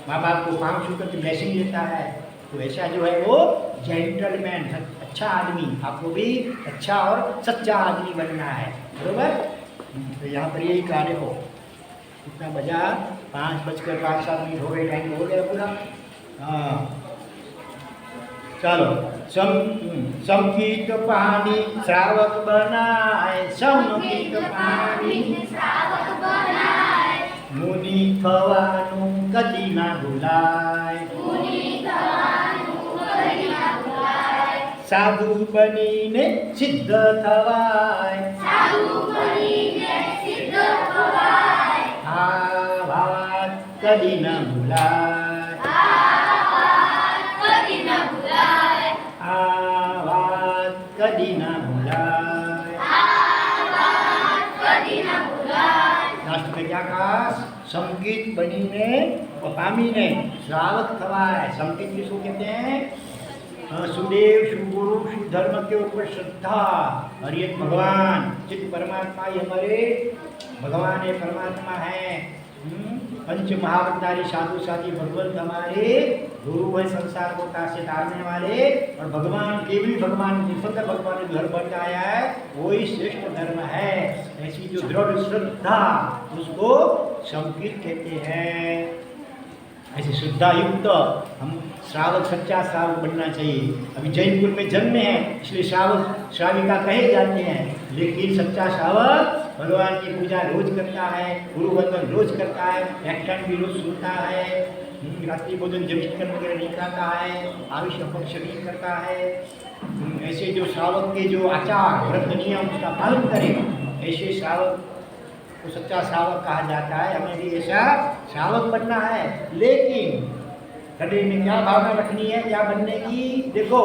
माँ बाप को काम शुरू करके ब्लेसिंग देता है। तो ऐसा जो है वो जेंटलमैन, अच्छा आदमी। आपको भी अच्छा और सच्चा आदमी बनना है, बरोबर। तो यहाँ पर यही कार्य हो। कितना बजा? 5:05 हो गए, टाइम हो गया पूरा। हाँ चलो, समकित पानी श्रावक बनाए, समकित पानी श्रावक बनाए, मुनि थवानु कदी ना भुलाय, मुनि थवानु कदी ना भुलाय, साधु बनीने सिद्ध थवाय, साधु बनीने सिद्ध थवाय, आ भात कदी ना भुलाय, कदी ना भुलाय, आ भात कदी ना भुलाय। कदी ना भुलाय। लास्ट में क्या कहा? समकित बनीने पामीने श्रावक थवाय। समकित किसको कहते हैं? सुदेव, शुभगुरु, शुभ धर्म के ऊपर श्रद्धा, और ये भगवान चित्त परमात्मा, ये हमारे भगवान है, परमात्मा है। पंच महावतारी साधु साथी भगवंत हमारे गुरु है, संसार को तार से तारने वाले। और भगवान केवल भगवान, निसंग भगवान ने धर्म बताया है, वही श्रेष्ठ धर्म है। ऐसी जो दृढ़ श्रद्धा, उसको समकित कहते हैं। ऐसे श्रद्धा युक्त हम श्रावक, सच्चा श्रावक बनना चाहिए। अभी जैन कुल में जन्म है, इसलिए श्रावक श्राविका कहे जाते हैं, लेकिन सच्चा श्रावक भगवान की पूजा रोज करता है, गुरु वंदन रोज करता है, व्याख्यान भी रोज सुनता है, रात्रि भोजन जमीन वगैरह नहीं खाता है, आयुष अपक्ष नहीं करता है। ऐसे जो श्रावक के जो आचार व्रत नियम उसका पालन करें, ऐसे श्रावक को सच्चा श्रावक कहा जाता है। हमें भी ऐसा श्रावक बनना है, लेकिन हृदय में क्या भावना रखनी है, क्या बनने की? देखो,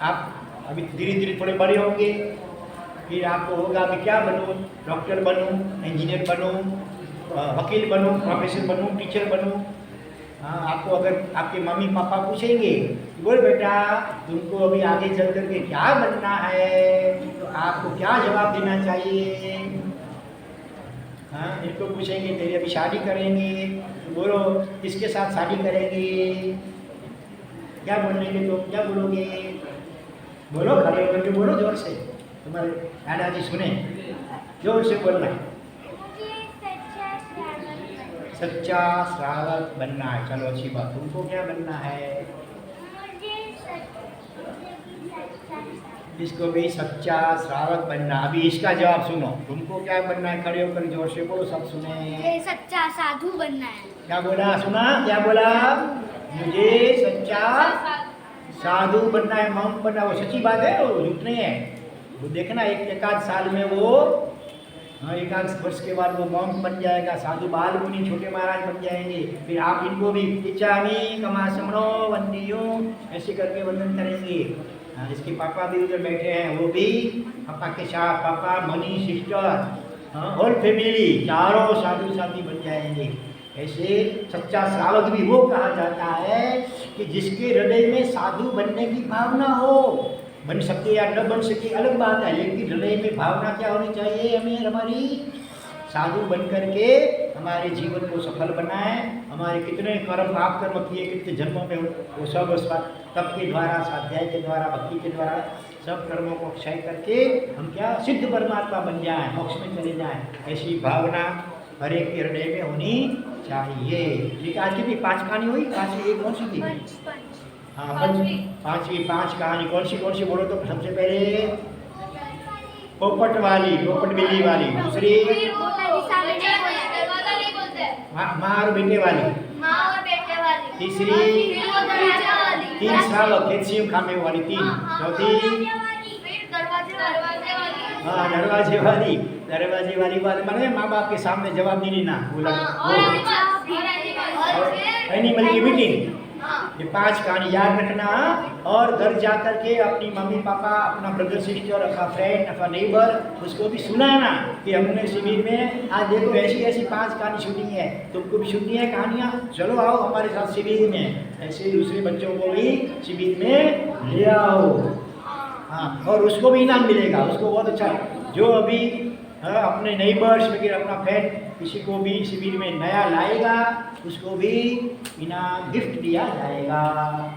आप अभी धीरे धीरे थोड़े बड़े होंगे, फिर आपको होगा कि क्या बनूं, डॉक्टर बनूं, इंजीनियर बनूं, वकील बनूं, प्रोफेसर बनूं, टीचर बनूं। हाँ, आपको अगर आपके मम्मी पापा पूछेंगे, बोल बेटा तुमको अभी आगे चल करके क्या बनना है, तो आपको क्या जवाब देना चाहिए? हाँ, इनको पूछेंगे तेरी अभी शादी करेंगे, तो बोलो किसके साथ शादी करेंगे? क्या बोलेंगे? तो क्या बोलोगे? बोलो, खड़े होकर के बोलो जोर से, तुम्हारे दादाजी सुने, जोर से बोलना। सच्चा श्रावक बनना है। चलो अच्छी बात। तुमको क्या बनना है? इसको भी सच्चा श्रावक बनना। अभी इसका जवाब सुनो, तुमको क्या बनना है? खड़े होकर जोर से बोलो, सब सुने। सच्चा साधु बनना है। क्या बोला? सुना? क्या बोला? मुझे सच्चा साधु बनना है, monk बनना, वो सच्ची बात है, वो झूठ नहीं है। वो देखना एक आध साल में वो, हाँ, एक आध वर्ष के बाद वो monk बन जाएगा, साधु बाल मुनि छोटे महाराज बन जाएंगे। फिर आप इनको भी इच्छामी कमासमनो वंदियो ऐसे करके वंदन करेंगे। हाँ, इसके पापा भी उधर बैठे हैं, वो भी पापा के साथ, पापा मनी सिस्टर, हाँ, होल फैमिली चारों साधु साथी बन जाएंगे। ऐसे सच्चा श्रावक भी वो कहा जाता है कि जिसके हृदय में साधु बनने की भावना हो। बन सके या न बन सके अलग बात है, लेकिन हृदय में भावना क्या होनी चाहिए? हमें हमारी साधु बन करके हमारे जीवन को सफल बनाए। हमारे कितने कर्म पाप कर्म किए कितने जन्मों में, वो सब तप के द्वारा, स्वाध्याय के द्वारा, भक्ति के द्वारा सब कर्मों को क्षय करके हम क्या सिद्ध परमात्मा बन जाएं, मोक्ष में चले जाएं। ऐसी भावना हर एक के हृदय में होनी चाहिए। ठीक, आज की 5 कहानी हुई। 5वीं एक कौन सी थी? हाँ, पांचवी 5 कहानी कौन सी बोलो तो? सबसे पहले पोपट वाली, पोपट बिल्ली वाली। दूसरी माँ और बेटे वाली। तीसरी 3 श्रावक कैल्शियम खाने वाली 3। चौथी हाँ, दरवाजे वाली बात मैंने माँ बाप के सामने जवाब नहीं देना, बोला एनिमल की मीटिंग। ये 5 कहानी याद रखना और घर जा करके अपनी मम्मी पापा, अपना ब्रदर सिस्टर, अपना फ्रेंड, अपना नेबर, उसको भी सुनाना कि हमने शिविर में आज देखो ऐसी 5 कहानी सुनी है, तुमको भी सुननी है कहानियाँ, चलो आओ हमारे साथ शिविर में। ऐसे दूसरे बच्चों को भी शिविर में ले आओ। हाँ, और उसको भी इनाम मिलेगा, उसको बहुत अच्छा। जो अभी अपने नेबर्स वगैरह, अपना फ्रेंड किसी को भी शिविर में नया लाएगा, उसको भी इनाम गिफ्ट दिया जाएगा।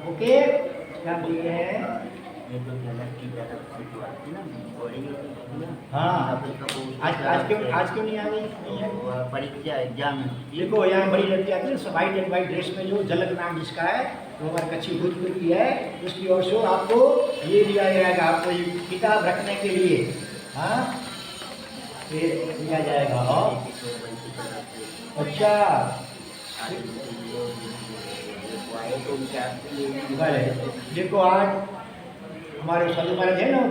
ओके, क्या बोलते हैं? हाँ, आज क्यों नहीं आ गई? परीक्षा एग्जाम। देखो यहाँ बड़ी लड़की आती है वाइट एंड वाइट ड्रेस में, जो झलक नाम जिसका है, वो हमारी कच्ची भोजपुरी की है, उसकी ओर से आपको ये दिया जाएगा, आपको ये किताब रखने के लिए। हाँ, ये दिया जाएगा। और अच्छा, देखो आज हमारे साधु महाराज है ना,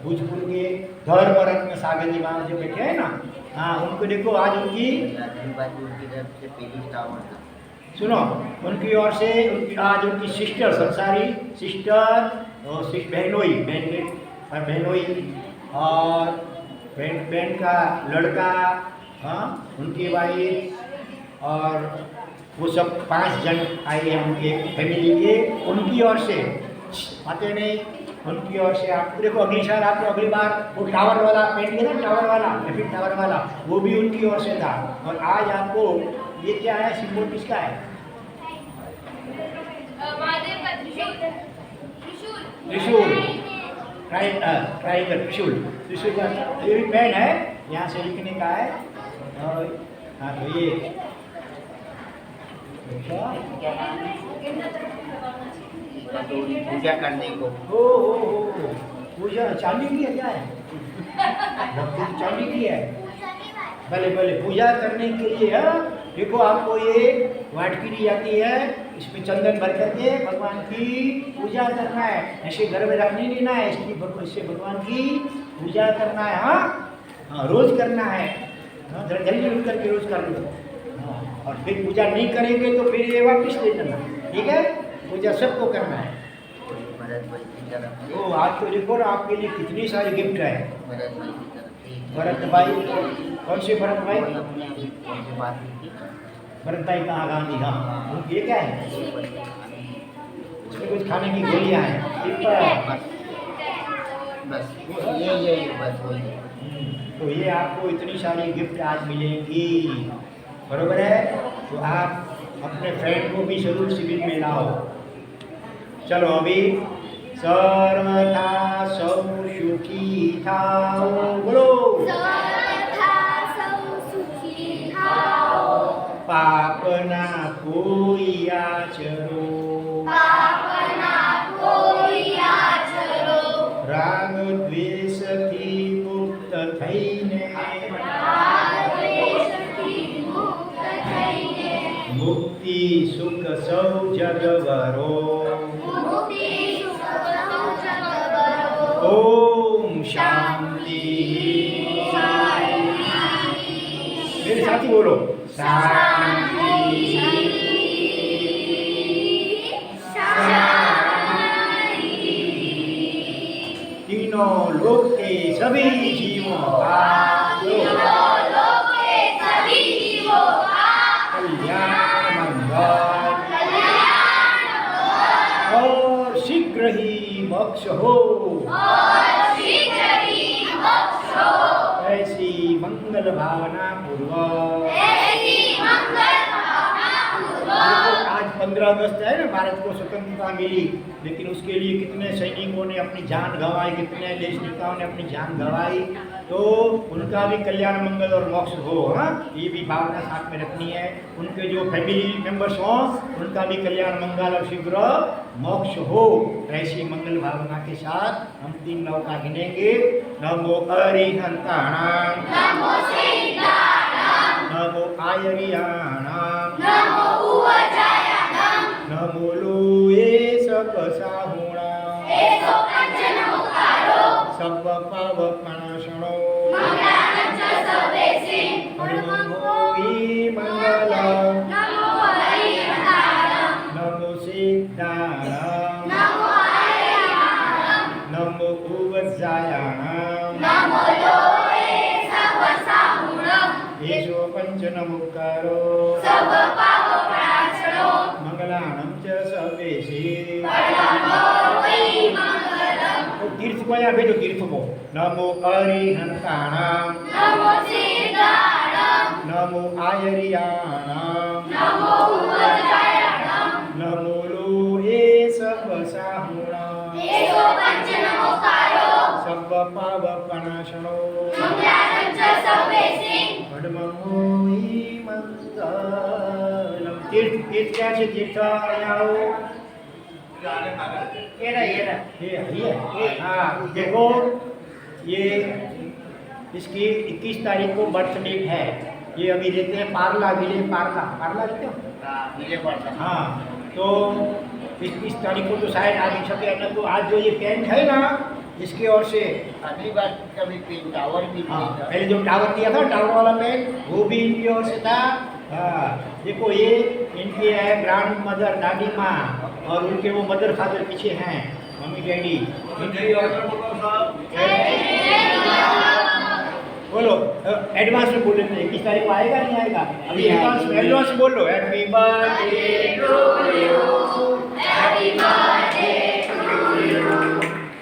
भोजपुर के धर्म रत्न सागर जी महाराज जो बैठे हैं ना, हाँ, उनको देखो आज उनकी सुनो, उनकी ओर से आज उनकी सिस्टर, संसारी सिस्टर और बहनोई, और बहन का लड़का, हाँ, उनकी वाइफ, और वो सब 5 जन आए हैं उनके फैमिली के, उनकी ओर से आते नहीं, उनकी ओर से आप देखो। अगली साल आपको अगली बार वो टावर वाला पेंट किया ना, टावर वाला वो भी उनकी ओर से था। और आज आपको ये क्या है, सिंबल किसका है? त्रिशूल, ट्राइगर, त्रिशूल का ये भी पेन है, यहाँ से लिखने का है। और हाँ, तो ये पूजा करने को। हो पूजा चांदी की है, क्या है? चांदी की है। पहले पूजा करने के लिए है। देखो आपको ये वाटकी दी जाती है, इसमें चंदन भर करके भगवान की पूजा करना है। ऐसे घर में रखने नहीं ना है, इससे भगवान की पूजा करना है। हाँ, रोज करना है। हाँ, जल्दी उठ करके रोज कर लो। हाँ, और फिर पूजा नहीं करेंगे तो फिर ये वापस ले जाना, ठीक है? पूजा सबको करना है। तो आज तो देखो ना, आपके लिए कितनी सारी गिफ्ट है। भरत भाई, कौन से भरत भाई? भरत भाई कहाँ? गांधी। हाँ, ये क्या है? इसमें कुछ खाने की गोलियाँ हैं। बस ये बस वही। तो ये आपको इतनी सारी गिफ्ट आज मिलेंगी, बरोबर है? तो आप अपने फ्रेंड को भी जरूर शिविर में लाओ। चलो अभी सर्वथा सौ सुखी थाओ, बोलो पाप ना कोई आचरो, राग द्वेष થી મુક્ત થઈને મુક્તિ સુખ સૌ જગવરો, ओम शांति। मेरे साथ ही बोलो शांति। तीनों लोक के सभी जीवों का कल्याण मंगल और शीघ्र ही मोक्ष हो, ऐसी मंगल भावना पूर्वक। आज 15 अगस्त है ना, भारत को स्वतंत्रता मिली, लेकिन उसके लिए कितने सैनिकों ने अपनी जान गंवाई, कितने देश नेताओं ने अपनी जान गंवाई, तो उनका भी कल्याण मंगल और मोक्ष हो। हाँ, ये भी भावना साथ में रखनी है। उनके जो फैमिली मेंबर्स हों उनका भी कल्याण मंगल और शीघ्र मोक्ष हो, ऐसी मंगल भावना के साथ हम 3 नौका गिनेंगे। नमो अरिहंताणाम, नमो आयरियाणाम, नमो लोये सकसाहुणाम, सब पावपणाशणो परमोहि मंगलम, नमो सिद्धाणाम, नमो उवज्जायाणाम, येषु पंचनमुक्कारो मंगलानं च सर्वेषे। तो तीर्थ को या भेजो, तीर्थ को नमो अरिहंताणाम, नमो आयरियाणाम, नमो लोये सकसाहुणाम, सब पावपणाशणो परमोहि मंगलम। तीर्थ तीर्थ क्या है? तीर्थ आओ ये हाँ, देखो ये इसकी 21 तारीख को बर्थ डेट है। ये अभी रहते हैं पारला, विले पारला, पारला रहते हो? हाँ, तो 21 तारीख को तो शायद आ नहीं सके ना, तो आज जो ये पेंट है ना, इसके ओर से अगली बार कभी टावर भी हाँ, पहले जो टावर दिया था, टावर वाला पेंट, वो भी इनकी ओर से था। हाँ, देखो ये इनकी है ग्रैंड मदर, दादी माँ, और उनके वो मदर फादर पीछे हैं, मम्मी डैडी। इनकी ओर से बोलो, एडवांस में बोल रहे थे, 21 तारीख को आएगा नहीं आएगा? अभी एडवांस में बोल लो, happy birthday to you, happy birthday to you,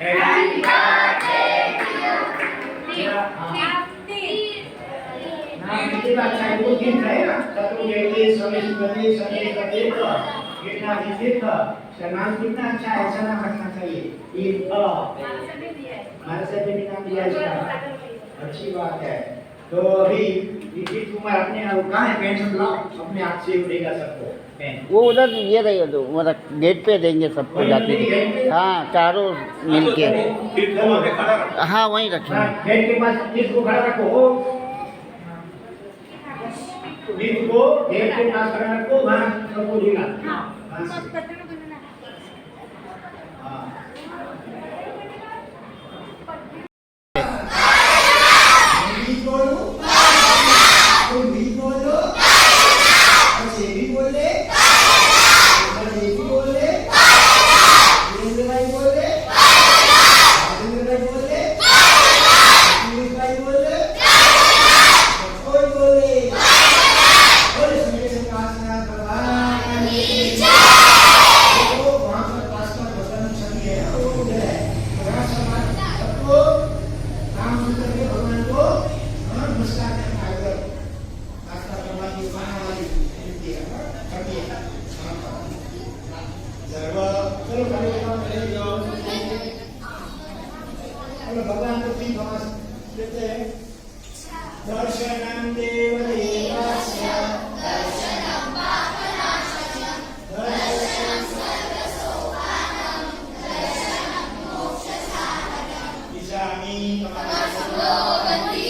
happy birthday to you. मुझे बात है, वो गीत है ना, तो ये समय देख कितना देख सम्मान कितना अच्छा है, ऐसा नाम रखना चाहिए। ये हमारे से भी नाम दिया इसका, अच्छी बात है। तो अभी जीत कुमार अपने कहाँ है? पेन सब लाओ, अपने हाथ से देगा सबको पेन। वो उधर ये रहेगा, तो मतलब गेट पे देंगे सबको जाते। हाँ, चारों मिलके। हाँ, वहीं रखेंगे। गेट के पास जीत को खड़ा रखो, जीत को गेट के पास खड़ा रखो, वहाँ सबको देगा। भगवान को 3 नमाज देते हैं। दर्शनम देवदेवस्य दर्शनम पापनाशस्य दर्शनम सर्वसोपानम दर्शनम मोक्षसाधनम इशामी तमसो गति